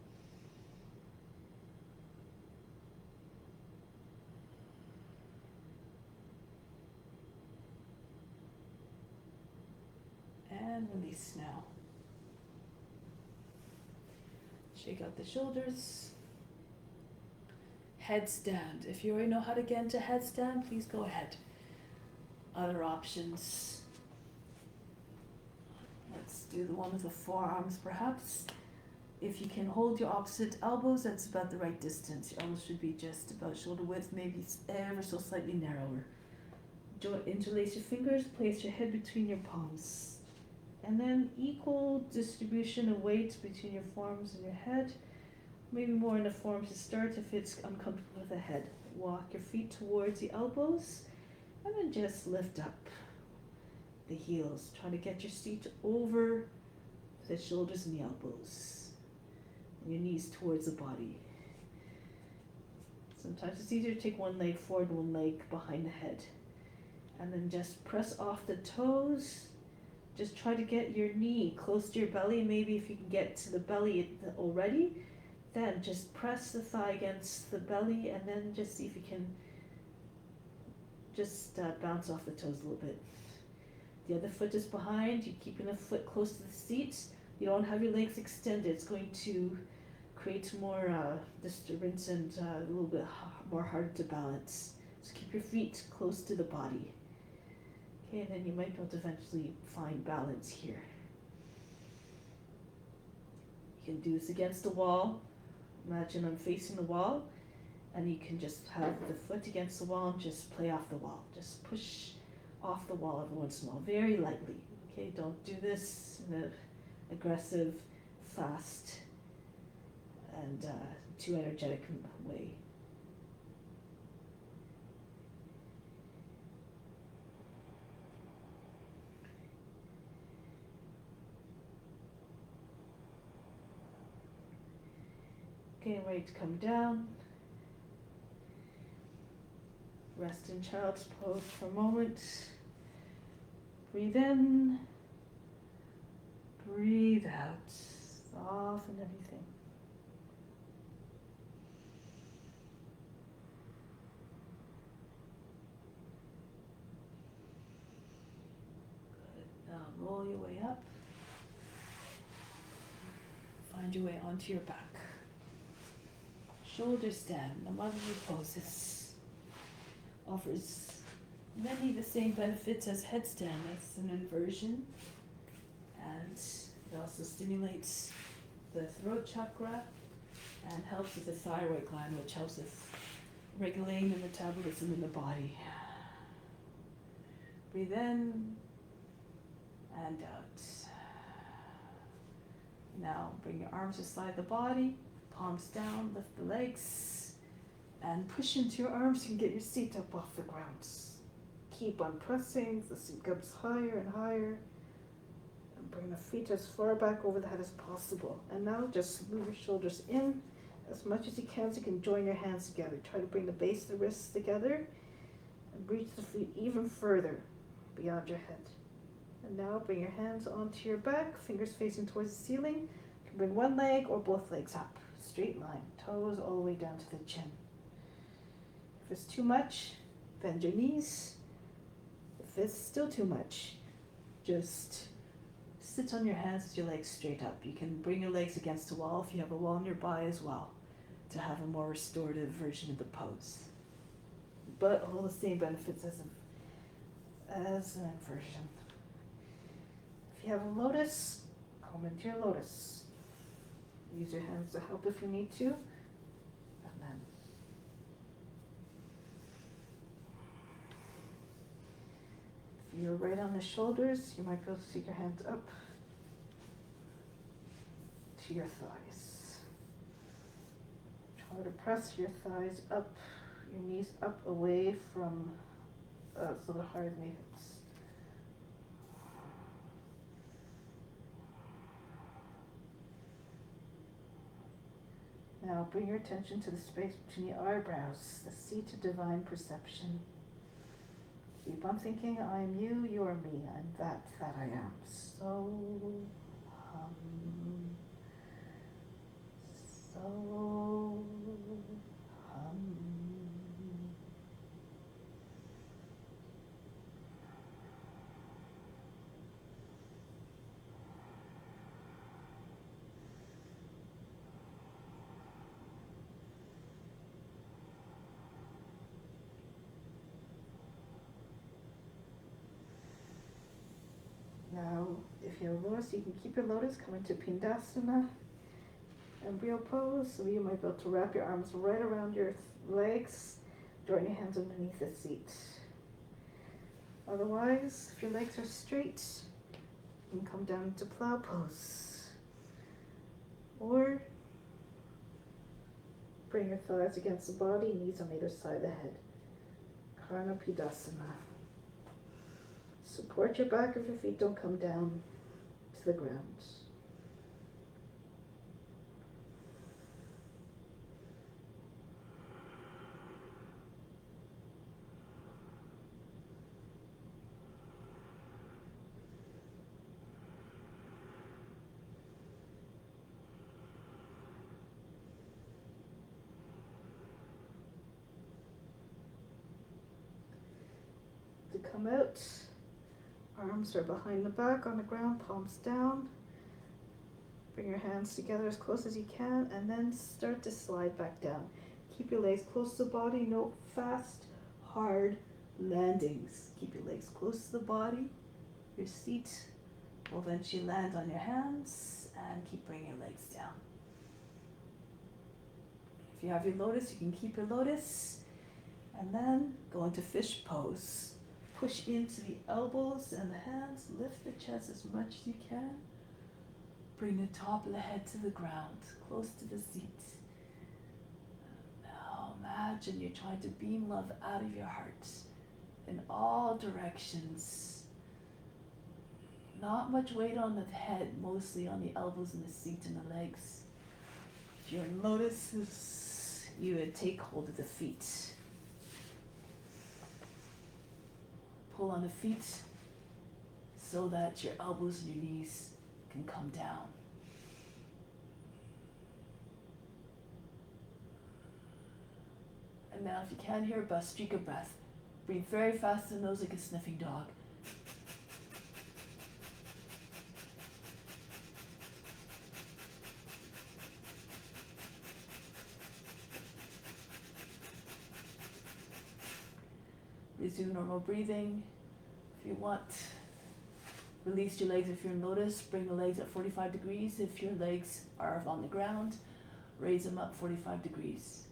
And release now. Shake out the shoulders. Headstand. If you already know how to get into headstand, please go ahead. Other options. Let's do the one with the forearms perhaps. If you can hold your opposite elbows, that's about the right distance. Your elbows should be just about shoulder width, maybe ever so slightly narrower. Interlace your fingers, place your head between your palms. And then equal distribution of weight between your forearms and your head. Maybe more in the forearms to start if it's uncomfortable with the head. Walk your feet towards the elbows and then just lift up the heels. Try to get your seat over the shoulders and the elbows. And your knees towards the body. Sometimes it's easier to take one leg forward, one leg behind the head. And then just press off the toes. Just try to get your knee close to your belly. Maybe if you can get to the belly already, then just press the thigh against the belly and then just see if you can just bounce off the toes a little bit. The other foot is behind. You're keeping the foot close to the seat. You don't have your legs extended. It's going to create more disturbance and a little bit more hard to balance. So keep your feet close to the body. Okay, and then you might be able to eventually find balance here. You can do this against the wall. Imagine I'm facing the wall, and you can just have the foot against the wall and just play off the wall. Just push off the wall every once in a while, very lightly. Okay, don't do this in an aggressive, fast, and too energetic way. Okay, ready to come down. Rest in child's pose for a moment. Breathe in. Breathe out. Soften everything. Good. Now roll your way up. Find your way onto your back. Shoulder stand, among your poses, offers many of the same benefits as headstand. It's an inversion, and it also stimulates the throat chakra and helps with the thyroid gland, which helps with regulating the metabolism in the body. Breathe in and out. Now bring your arms beside the body. Palms down, lift the legs, and push into your arms and get your seat up off the ground. Keep on pressing, the seat comes higher and higher. And bring the feet as far back over the head as possible. And now just move your shoulders in as much as you can so you can join your hands together. Try to bring the base of the wrists together and reach the feet even further beyond your head. And now bring your hands onto your back, fingers facing towards the ceiling. You can bring one leg or both legs up. Straight line, toes all the way down to the chin. If it's too much, bend your knees. If it's still too much, just sit on your hands with your legs straight up. You can bring your legs against the wall if you have a wall nearby as well to have a more restorative version of the pose. But all the same benefits as an inversion. If you have a lotus, come into your lotus. Use your hands to help if you need to. And then if you're right on the shoulders, you might be able to take your hands up to your thighs. Try to press your thighs up, your knees up away from so the higher than the hips. Now bring your attention to the space between the eyebrows, the seat of divine perception. Keep on thinking, I am you, you are me, I'm that I am. So, so, Now, if you lotus, you can keep your lotus, come into Pindasana, embryo pose. So you might be able to wrap your arms right around your legs, join your hands underneath the seat. Otherwise, if your legs are straight, you can come down into plow pose. Or bring your thighs against the body, knees on either side of the head. Karna Pidasana. Support your back if your feet don't come down to the ground. To come out, arms are behind the back on the ground, palms down. Bring your hands together as close as you can and then start to slide back down. Keep your legs close to the body, no fast, hard landings. Keep your legs close to the body. Your seat will eventually land on your hands and keep bringing your legs down. If you have your lotus, you can keep your lotus and then go into fish pose. Push into the elbows and the hands, lift the chest as much as you can. Bring the top of the head to the ground, close to the seat. Now imagine you're trying to beam love out of your heart in all directions. Not much weight on the head, mostly on the elbows and the seat and the legs. If you're in lotus, you would take hold of the feet. Pull on the feet so that your elbows and your knees can come down. And now if you can't hear a Bhastrika breath, breathe very fast in the nose like a sniffing dog. Resume normal breathing. If you want, release your legs if you're in lotus. Bring the legs at 45 degrees. If your legs are on the ground, raise them up 45 degrees.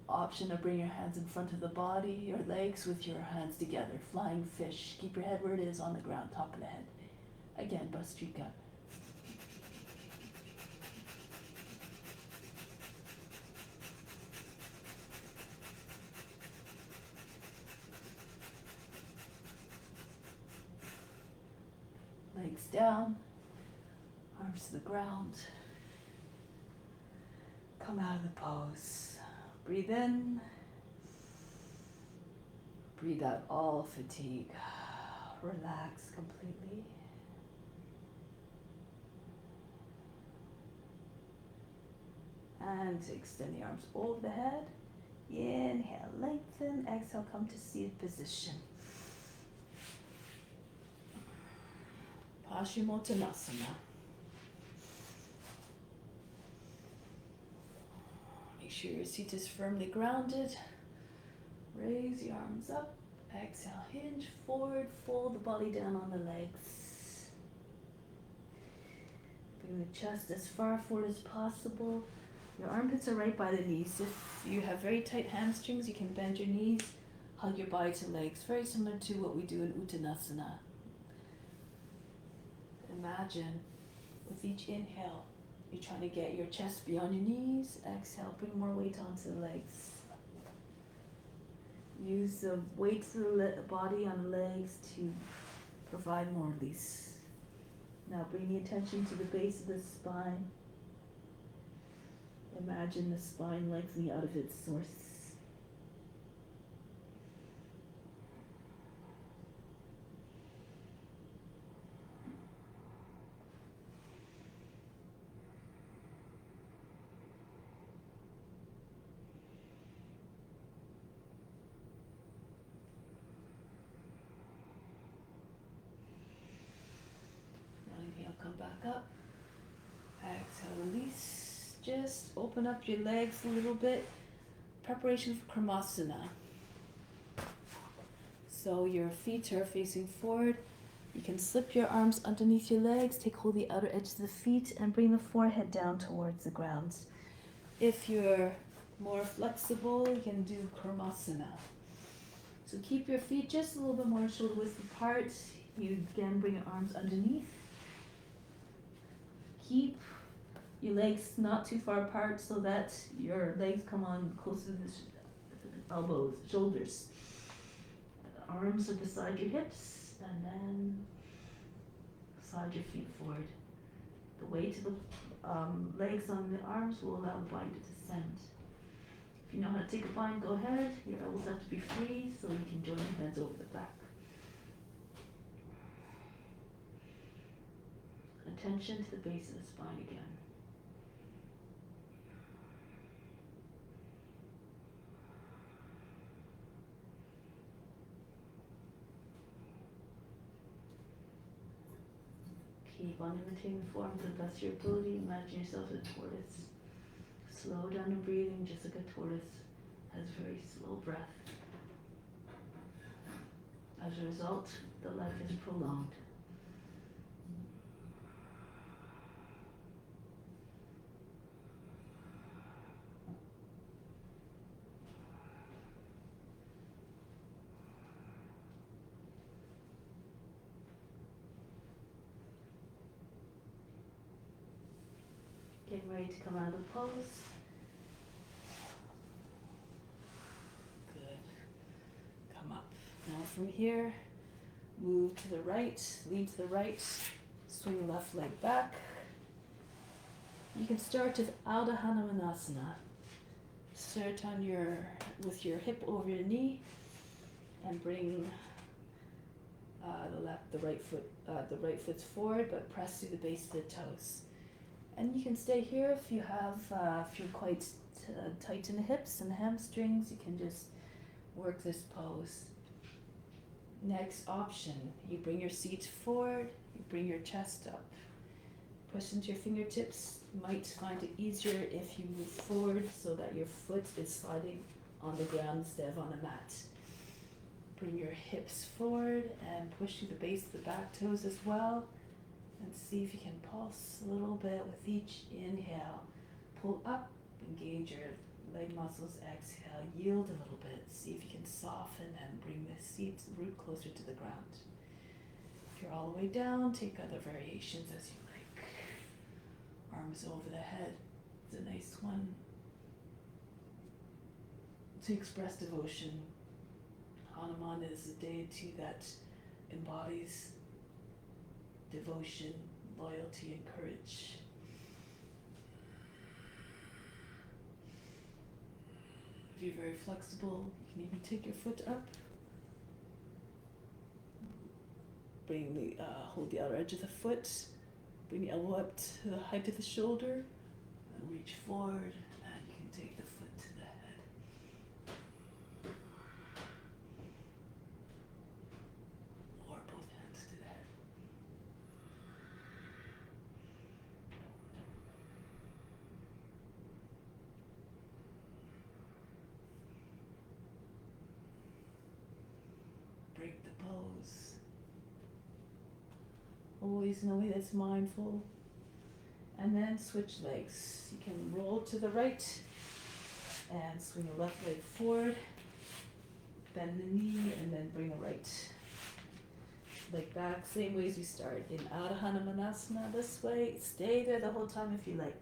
Option to bring your hands in front of the body, your legs with your hands together. Flying fish. Keep your head where it is on the ground, top of the head. Again, Bhastrika. Legs down, arms to the ground. Come out of the pose. Breathe in. Breathe out all fatigue. Relax completely. And extend the arms over the head. Inhale, lengthen. Exhale, come to seated position. Paschimottanasana. Make sure your seat is firmly grounded. Raise the arms up. Exhale, hinge forward. Fold the body down on the legs. Bring the chest as far forward as possible. Your armpits are right by the knees. If you have very tight hamstrings, you can bend your knees, hug your body to legs. Very similar to what we do in Uttanasana. Imagine with each inhale, you're trying to get your chest beyond your knees. Exhale, bring more weight onto the legs. Use the weight of the body on the legs to provide more release. Now bring the attention to the base of the spine. Imagine the spine lengthening out of its source. Inhale, come back up. Exhale, release. Just open up your legs a little bit. Preparation for Krimasana. So your feet are facing forward. You can slip your arms underneath your legs, take hold of the outer edge of the feet, and bring the forehead down towards the ground. If you're more flexible, you can do Krimasana. So keep your feet just a little bit more shoulder width apart. You again bring your arms underneath. Keep your legs not too far apart so that your legs come on close to the elbows, shoulders. The arms are beside your hips, and then slide your feet forward. The weight of the legs on the arms will allow the body to descend. If you know how to take a bind, go ahead. Your elbows have to be free so you can join your hands over the back. Attention to the base of the spine again. Keep on imitating the form to the best of your ability. Imagine yourself as a tortoise. Slow down in breathing, just like a tortoise has very slow breath. As a result, the life is prolonged. Getting ready to come out of the pose. Good. Come up. Now from here, move to the right, lean to the right, swing your left leg back. You can start with Ardha Hanumanasana. Start on with your hip over your knee, and bring the right foot forward, but press through the base of the toes. And you can stay here if if you're quite tight in the hips and the hamstrings. You can just work this pose. Next option, you bring your seat forward, you bring your chest up. Push into your fingertips. You might find it easier if you move forward so that your foot is sliding on the ground instead of on a mat. Bring your hips forward and push through the base of the back toes as well. And see if you can pulse a little bit with each inhale. Pull up, engage your leg muscles. Exhale, yield a little bit. See if you can soften and bring the seat root closer to the ground. If you're all the way down, take other variations as you like. Arms over the head. It's a nice one to express devotion. Hanuman is a deity that embodies devotion, loyalty, and courage. If you're very flexible, you can even take your foot up. Hold the outer edge of the foot. Bring the elbow up to the height of the shoulder. And reach forward, and you can take the foot to the head. Or both hands to the head. Break the pose. Always in a way that's mindful. And then switch legs. You can roll to the right and swing your left leg forward. Bend the knee and then bring the right leg back. Same way as you start in Ardha Hanumanasana this way. Stay there the whole time if you like.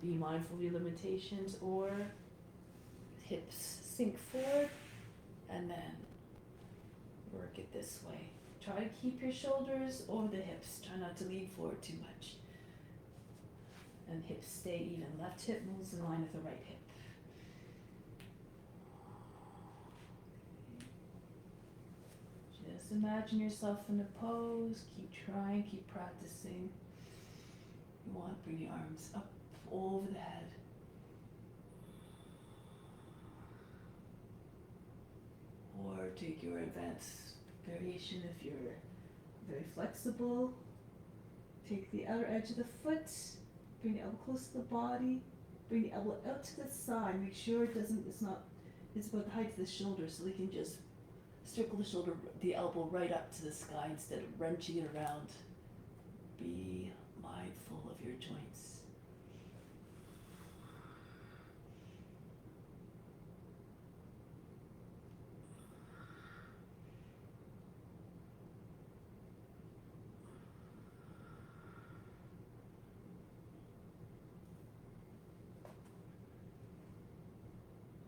Be mindful of your limitations, or hips sink forward and then work it this way. Try to keep your shoulders over the hips. Try not to lean forward too much. And hips stay even. Left hip moves in line with the right hip. Just imagine yourself in a pose. Keep trying, keep practicing. You want to bring your arms up over the head. Or take your advanced variation if you're very flexible. Take the outer edge of the foot. Bring the elbow close to the body. Bring the elbow out to the side. Make sure it's about the height of the shoulder, so you can just circle the elbow right up to the sky instead of wrenching it around. Be mindful of your joints.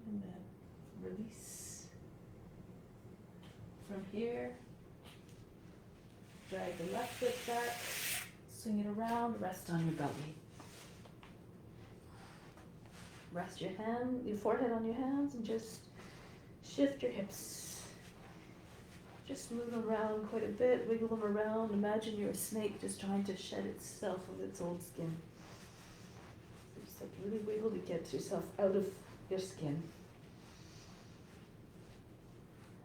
And then release. From here, drag the left foot back, swing it around, rest on your belly. Rest your forehead on your hands and just shift your hips. Just move around quite a bit, wiggle them around. Imagine you're a snake just trying to shed itself of its old skin. Just like really wiggle to get yourself out of your skin.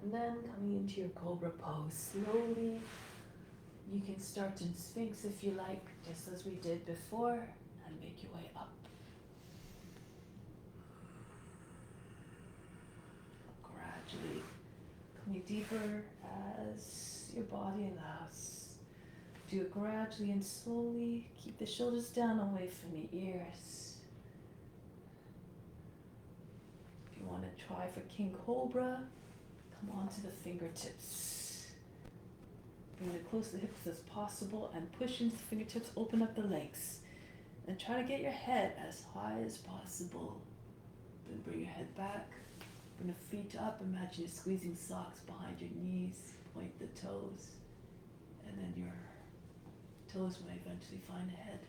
And then coming into your cobra pose, slowly you can start in Sphinx if you like, just as we did before, and make your way up. Gradually coming deeper as your body allows. Do it gradually and slowly. Keep the shoulders down away from the ears. If you want to try for King Cobra, come onto the fingertips. Bring it close to the hips as possible and push into the fingertips, open up the legs. And try to get your head as high as possible. Then bring your head back, bring the feet up, imagine you're squeezing socks behind your knees, point the toes, and then your toes may eventually find the head.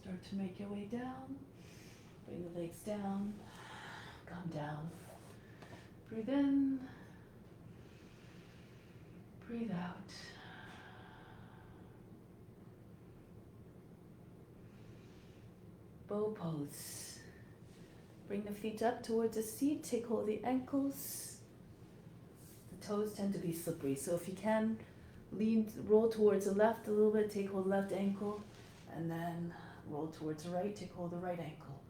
Start to make your way down. Bring the legs down. Come down. Breathe in. Breathe out. Bow pose. Bring the feet up towards the seat. Take hold of the ankles. The toes tend to be slippery, so if you can, roll towards the left a little bit. Take hold of the left ankle, and then roll towards the right, take hold of the right ankle.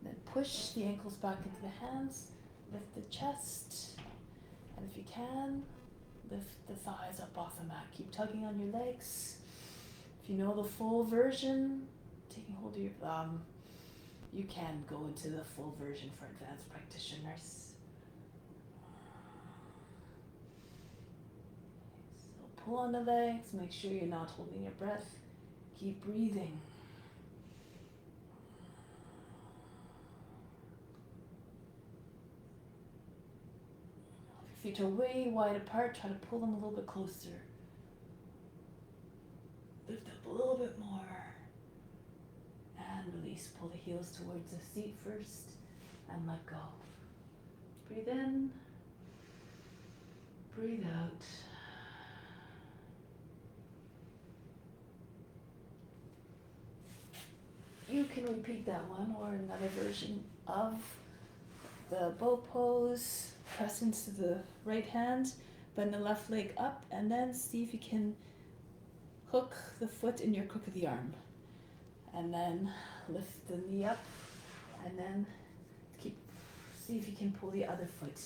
Then push the ankles back into the hands, lift the chest, and if you can, lift the thighs up off the mat. Keep tugging on your legs. If you know the full version, taking hold of your you can go into the full version for advanced practitioners. So pull on the legs, make sure you're not holding your breath. Keep breathing. Feet are way wide apart, try to pull them a little bit closer. Lift up a little bit more. And release, pull the heels towards the seat first and let go. Breathe in, breathe out. You can repeat that one or another version of the bow pose. Press into the right hand, bend the left leg up, and then see if you can hook the foot in your crook of the arm. And then lift the knee up, and then see if you can pull the other foot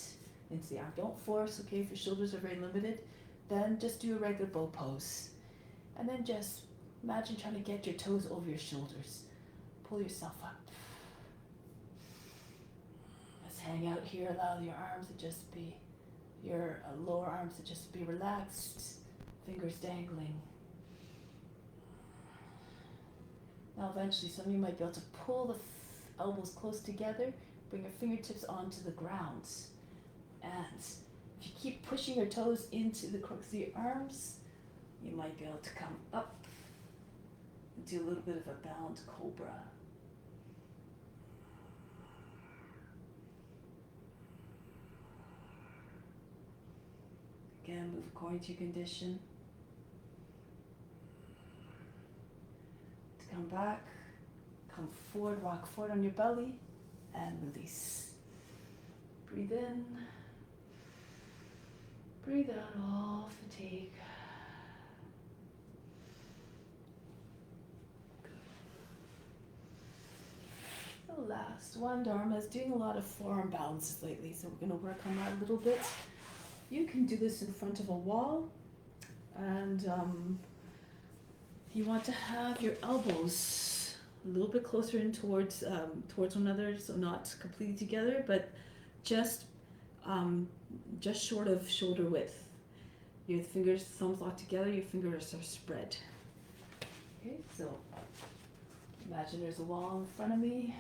into the arm. Don't force, okay, if your shoulders are very limited, then just do a regular bow pose. And then just imagine trying to get your toes over your shoulders. Pull yourself up. Hang out here, allow your arms to just be, your lower arms to just be relaxed, fingers dangling. Now eventually some of you might be able to pull the elbows close together, bring your fingertips onto the ground. And if you keep pushing your toes into the crooks of your arms, you might be able to come up and do a little bit of a bound cobra. Again, move according to your condition. To come back, come forward, rock forward on your belly, and release. Breathe in. Breathe out all fatigue. Good. The last one, Dharma is doing a lot of forearm balances lately, so we're going to work on that a little bit. You can do this in front of a wall, and if you want to have your elbows a little bit closer in towards one another, so not completely together, but just short of shoulder width. Your fingers, thumbs locked together, your fingers are spread. Okay, so imagine there's a wall in front of me.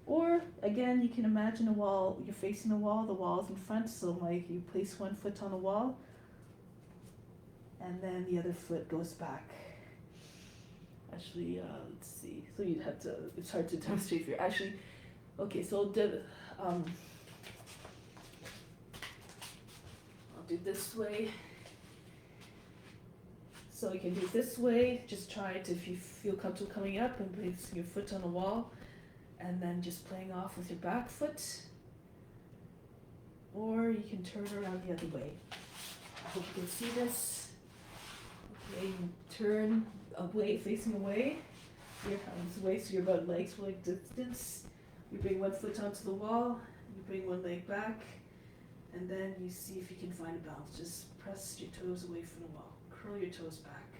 Or, again, you can imagine a wall, you're facing a wall, the wall's in front, so like you place one foot on the wall, and then the other foot goes back. Actually, let's see, so you'd have to, it's hard to demonstrate if you're actually, okay, so I'll do this way. So you can do it this way, just try it if you feel comfortable coming up and placing your foot on the wall. And then just playing off with your back foot, or you can turn around the other way. I hope you can see this. Okay, you turn away, facing away. Your hands away, so you're about legs leg distance. You bring one foot onto the wall, you bring one leg back, and then you see if you can find a balance. Just press your toes away from the wall. Curl your toes back.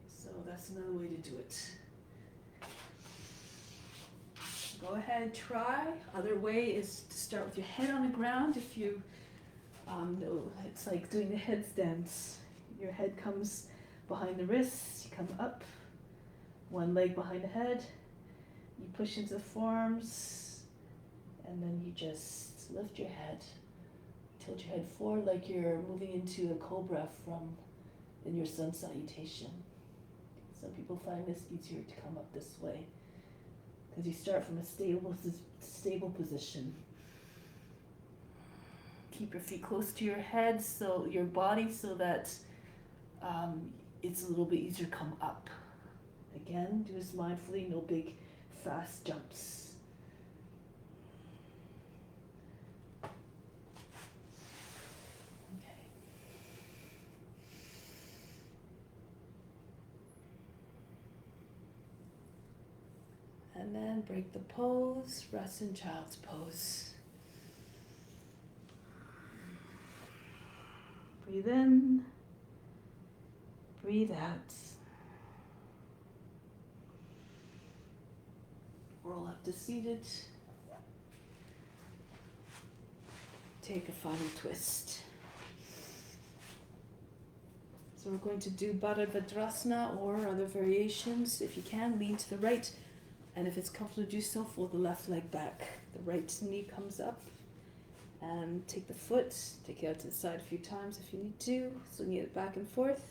So that's another way to do it. Go ahead, try. Other way is to start with your head on the ground. If you know, it's like doing the headstands. Your head comes behind the wrists, you come up, one leg behind the head, you push into the forearms, and then you just lift your head, tilt your head forward like you're moving into a cobra in your sun salutation. Some people find this easier to come up this way, because you start from a stable position. Keep your feet close to your head, so your body, so that it's a little bit easier to come up. Again, do this mindfully, no big fast jumps. Okay. And then break the pose, rest in child's pose. Breathe in, breathe out. Roll up to seated. Take a final twist. So we're going to do Baddha Vajrasana or other variations. If you can, lean to the right. And if it's comfortable to do so, fold the left leg back. The right knee comes up. And take the foot, take it out to the side a few times if you need to. Swing it back and forth.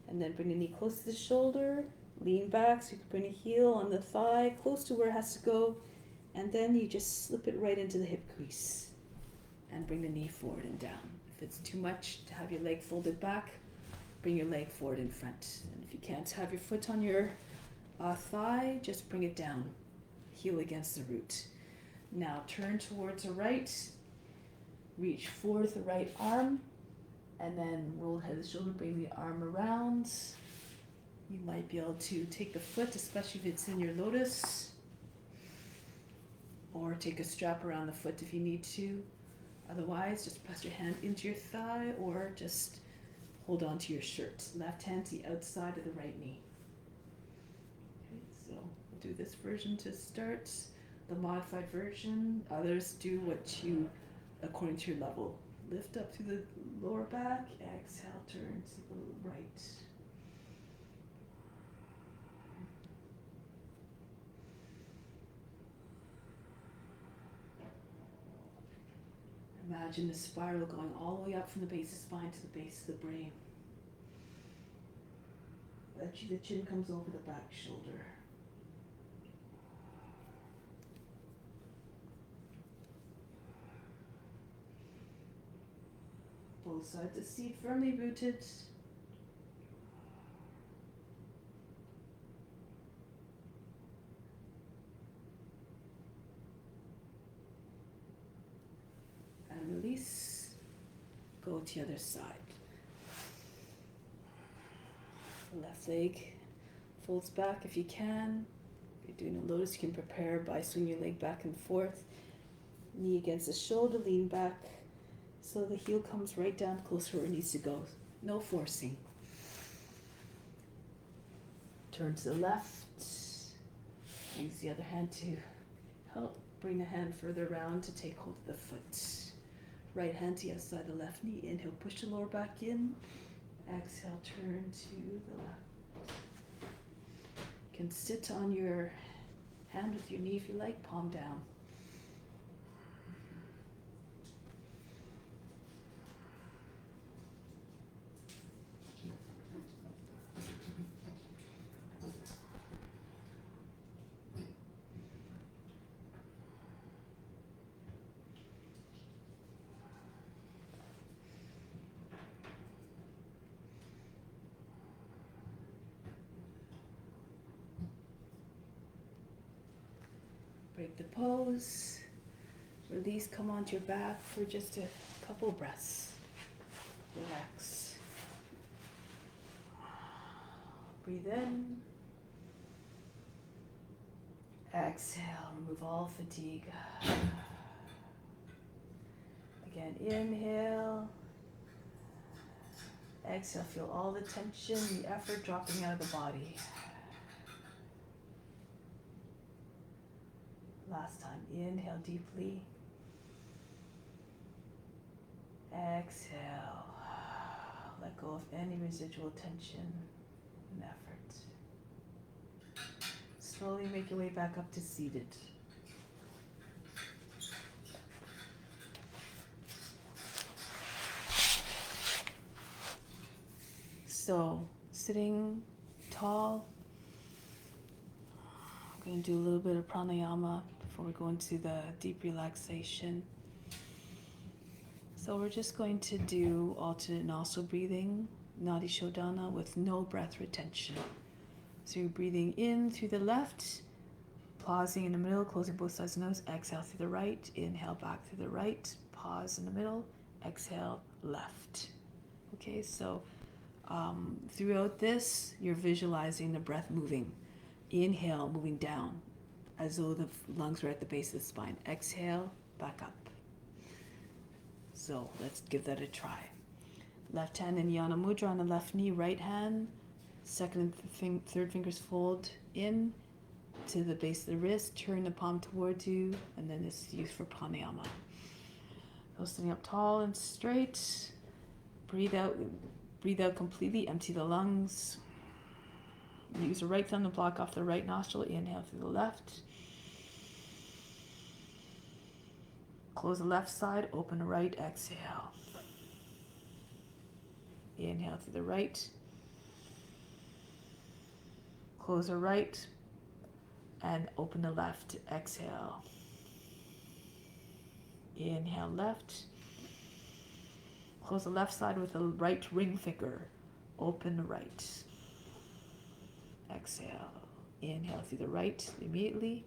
And then bring the knee close to the shoulder. Lean back so you can bring the heel on the thigh close to where it has to go. And then you just slip it right into the hip crease. And bring the knee forward and down. If it's too much to have your leg folded back, bring your leg forward in front. And if you can't have your foot on your thigh, just bring it down. Heel against the root. Now turn towards the right. Reach forward with the right arm, and then roll head and shoulder, bring the arm around. You might be able to take the foot, especially if it's in your lotus, or take a strap around the foot if you need to. Otherwise, just press your hand into your thigh, or just hold on to your shirt. Left hand to the outside of the right knee. Okay, so we'll do this version to start. The modified version, others do what you according to your level. Lift up through the lower back, exhale, turn to the right. Imagine the spiral going all the way up from the base of the spine to the base of the brain. The chin comes over the back shoulder. Both sides of the seat firmly rooted. And release. Go to the other side. Left leg folds back if you can. If you're doing a lotus, you can prepare by swinging your leg back and forth. Knee against the shoulder, lean back so the heel comes right down close to where it needs to go. No forcing. Turn to the left. Use the other hand to help bring the hand further around to take hold of the foot. Right hand to the outside of the left knee. Inhale, push the lower back in. Exhale, turn to the left. You can sit on your hand with your knee if you like, palm down. Break the pose. Release, come onto your back for just a couple breaths. Relax. Breathe in. Exhale, remove all fatigue. Again, inhale. Exhale, feel all the tension, the effort dropping out of the body. Last time, inhale deeply. Exhale. Let go of any residual tension and effort. Slowly make your way back up to seated. So, sitting tall. I'm going to do a little bit of pranayama before we go into the deep relaxation. So we're just going to do alternate nostril breathing, Nadi Shodhana, with no breath retention. So you're breathing in through the left, pausing in the middle, closing both sides of the nose, exhale through the right, inhale back through the right, pause in the middle, exhale left. Okay, so throughout this, you're visualizing the breath moving. Inhale, moving down, as though the lungs were at the base of the spine. Exhale, back up. So let's give that a try. Left hand in Yana Mudra on the left knee, right hand. Second and third fingers fold in to the base of the wrist. Turn the palm towards you, and then this is used for pranayama. So sitting up tall and straight. Breathe out completely. Empty the lungs. Use the right thumb to block off the right nostril. Inhale through the left. Close the left side. Open the right. Exhale. Inhale through the right. Close the right. And open the left. Exhale. Inhale left. Close the left side with the right ring finger. Open the right. Exhale. Inhale through the right immediately.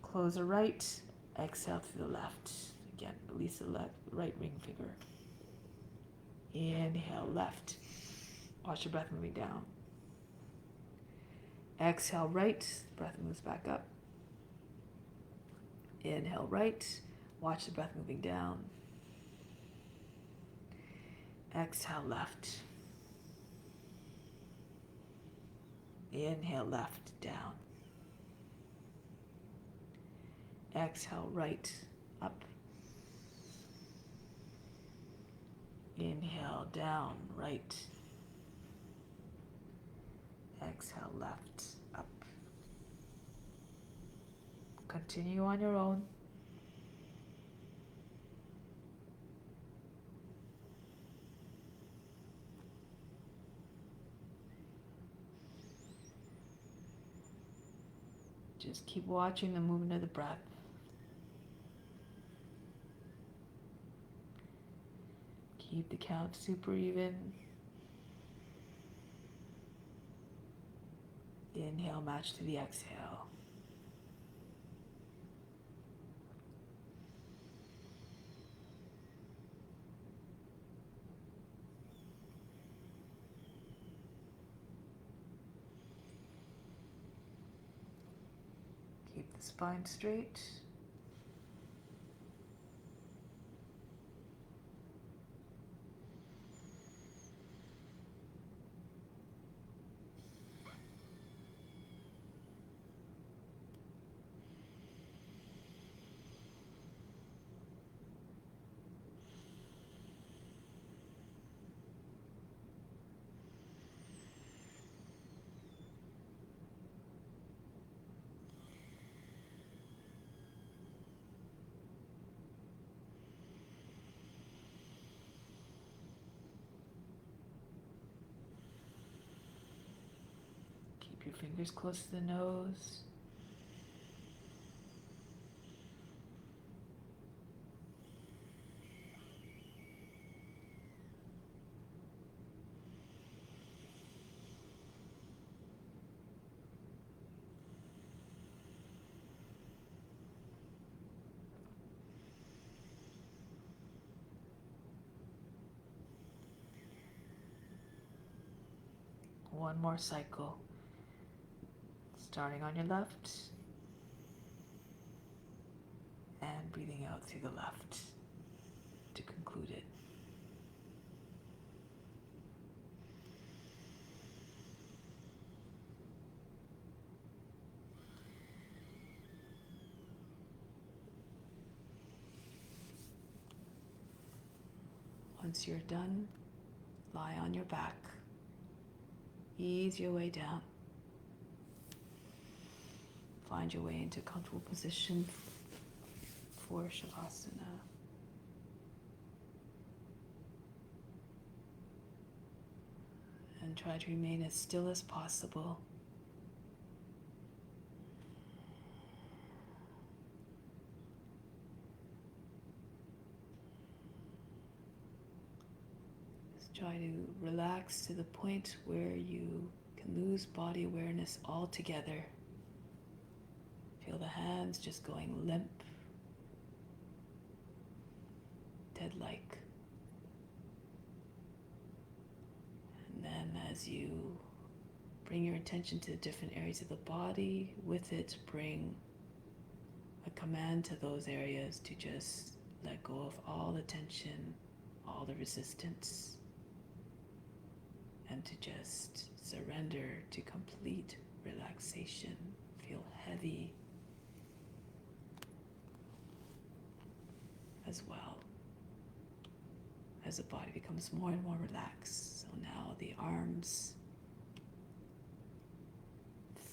Close the right. Exhale through the left. Again, release the right ring finger. Inhale left. Watch your breath moving down. Exhale right. Breath moves back up. Inhale right. Watch the breath moving down. Exhale left. Inhale left, down. Exhale right, up. Inhale down, right. Exhale left, up. Continue on your own. Just keep watching the movement of the breath. Keep the count super even. Inhale, match to the exhale. Keep the spine straight. Keep your fingers close to the nose. One more cycle. Starting on your left and breathing out through the left to conclude it. Once you're done, lie on your back. Ease your way down. Find your way into a comfortable position for Shavasana. And try to remain as still as possible. Just try to relax to the point where you can lose body awareness altogether. Feel the hands just going limp, dead-like. And then as you bring your attention to the different areas of the body, with it bring a command to those areas to just let go of all the tension, all the resistance, and to just surrender to complete relaxation. Feel heavy as well as the body becomes more and more relaxed. So now the arms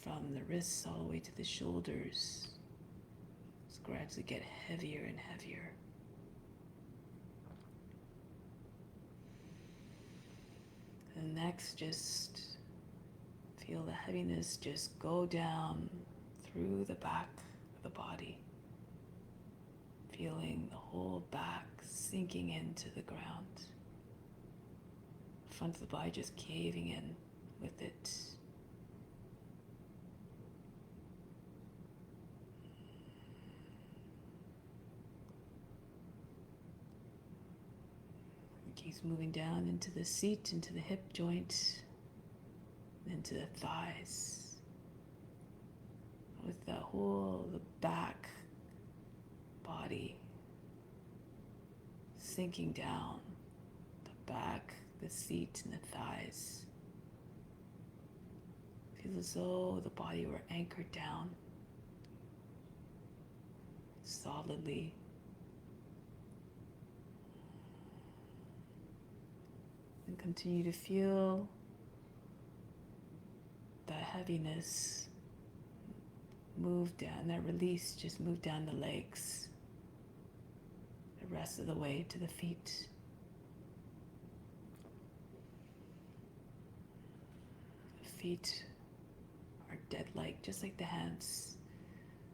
from the wrists all the way to the shoulders just gradually get heavier and heavier. And next, just feel the heaviness just go down through the back of the body, feeling the whole back sinking into the ground. Front of the body just caving in with it. It keeps moving down into the seat, into the hip joint, into the thighs. With the whole, the back body sinking down, the back, the seat, and the thighs. Feels as though the body were anchored down solidly. And continue to feel that heaviness move down, that release just move down the legs, the rest of the way to the feet. The feet are dead-like, just like the hands.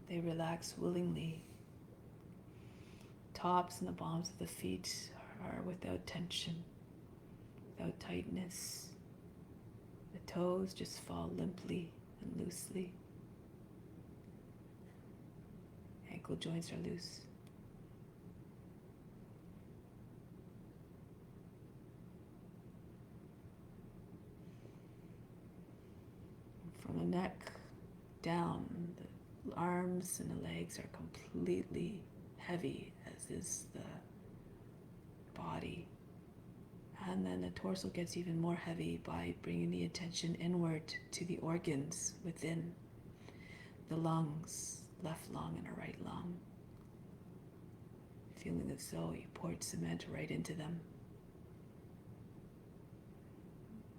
They relax willingly. Tops and the bottoms of the feet are without tension, without tightness. The toes just fall limply and loosely. Ankle joints are loose. From the neck down, the arms and the legs are completely heavy, as is the body. And then the torso gets even more heavy by bringing the attention inward to the organs within the lungs, left lung and a right lung. Feeling as though you poured cement right into them.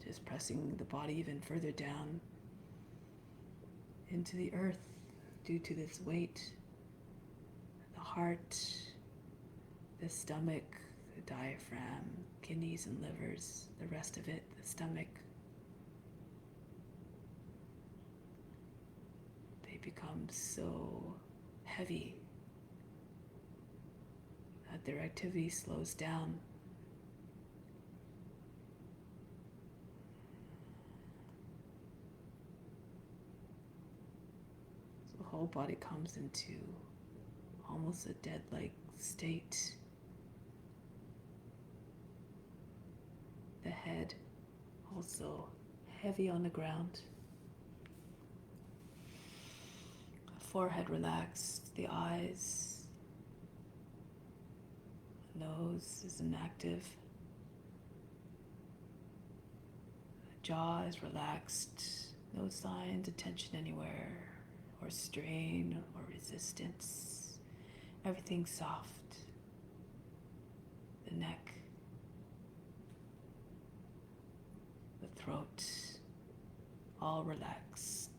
Just pressing the body even further down into the earth due to this weight. The heart, the stomach, the diaphragm, kidneys and livers, the rest of it, the stomach. They become so heavy that their activity slows down. So the whole body comes into almost a dead-like state. The head also heavy on the ground. The forehead relaxed, the eyes, the nose is inactive. The jaw is relaxed, no signs of tension anywhere, or strain or resistance. Everything's soft. The neck, the throat, all relaxed.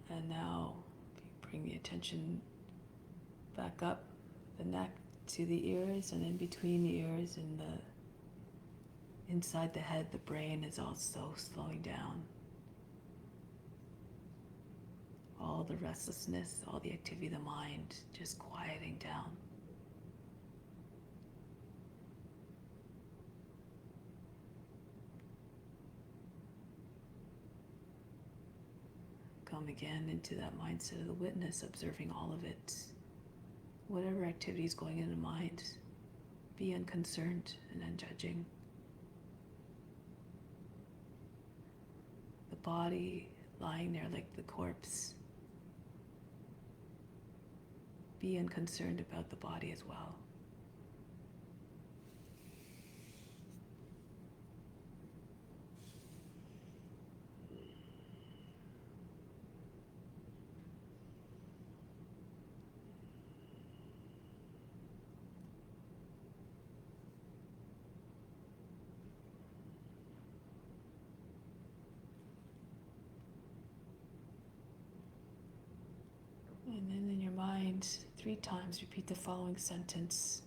And now you bring the attention back up the neck to the ears, and in between the ears and the inside the head, the brain is also slowing down. All the restlessness, all the activity of the mind just quieting down. Come again into that mindset of the witness, observing all of it. Whatever activity is going in the mind, be unconcerned and unjudging. The body lying there like the corpse. Be unconcerned about the body as well. And then in your mind, 3 times repeat the following sentence,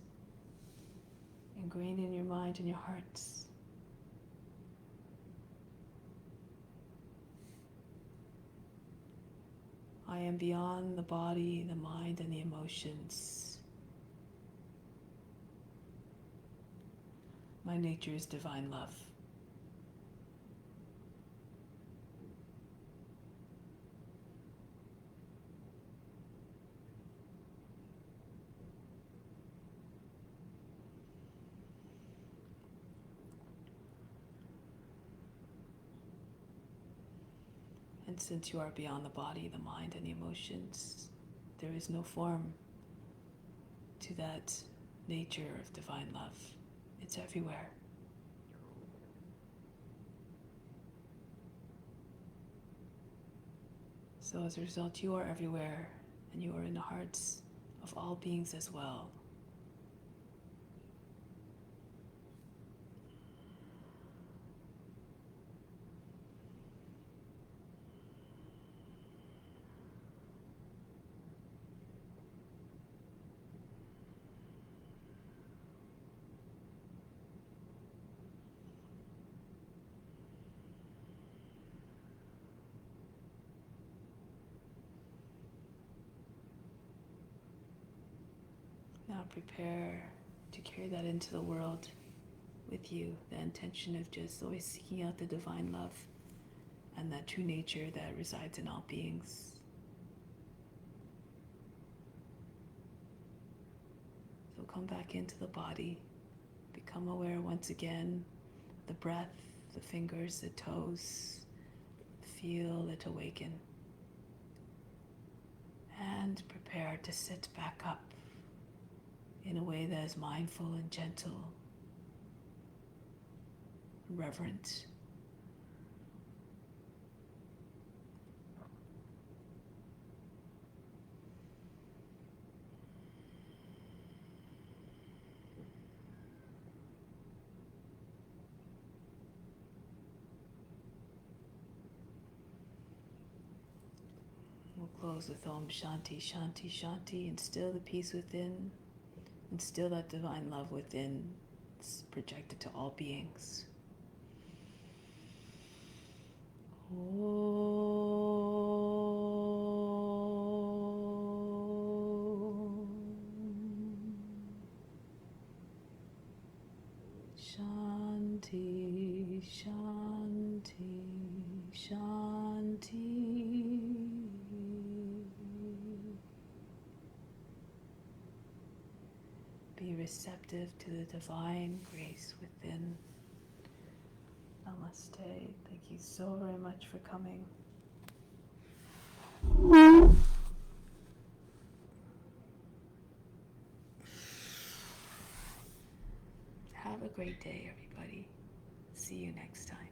ingrained in your mind and your hearts. I am beyond the body, the mind, and the emotions. My nature is divine love. And since you are beyond the body, the mind, and the emotions, there is no form to that nature of divine love. It's everywhere. So as a result, you are everywhere, and you are in the hearts of all beings as well. Now prepare to carry that into the world with you. The intention of just always seeking out the divine love and that true nature that resides in all beings. So come back into the body. Become aware once again, the breath, the fingers, the toes. Feel it awaken. And prepare to sit back up in a way that is mindful and gentle, reverent. We'll close with Om Shanti, Shanti, Shanti. Instill the peace within. Instill that divine love within. It's projected to all beings. Shanti, Shanti, Shanti. Be receptive to the divine grace within. Namaste. Thank you so very much for coming. Have a great day, everybody. See you next time.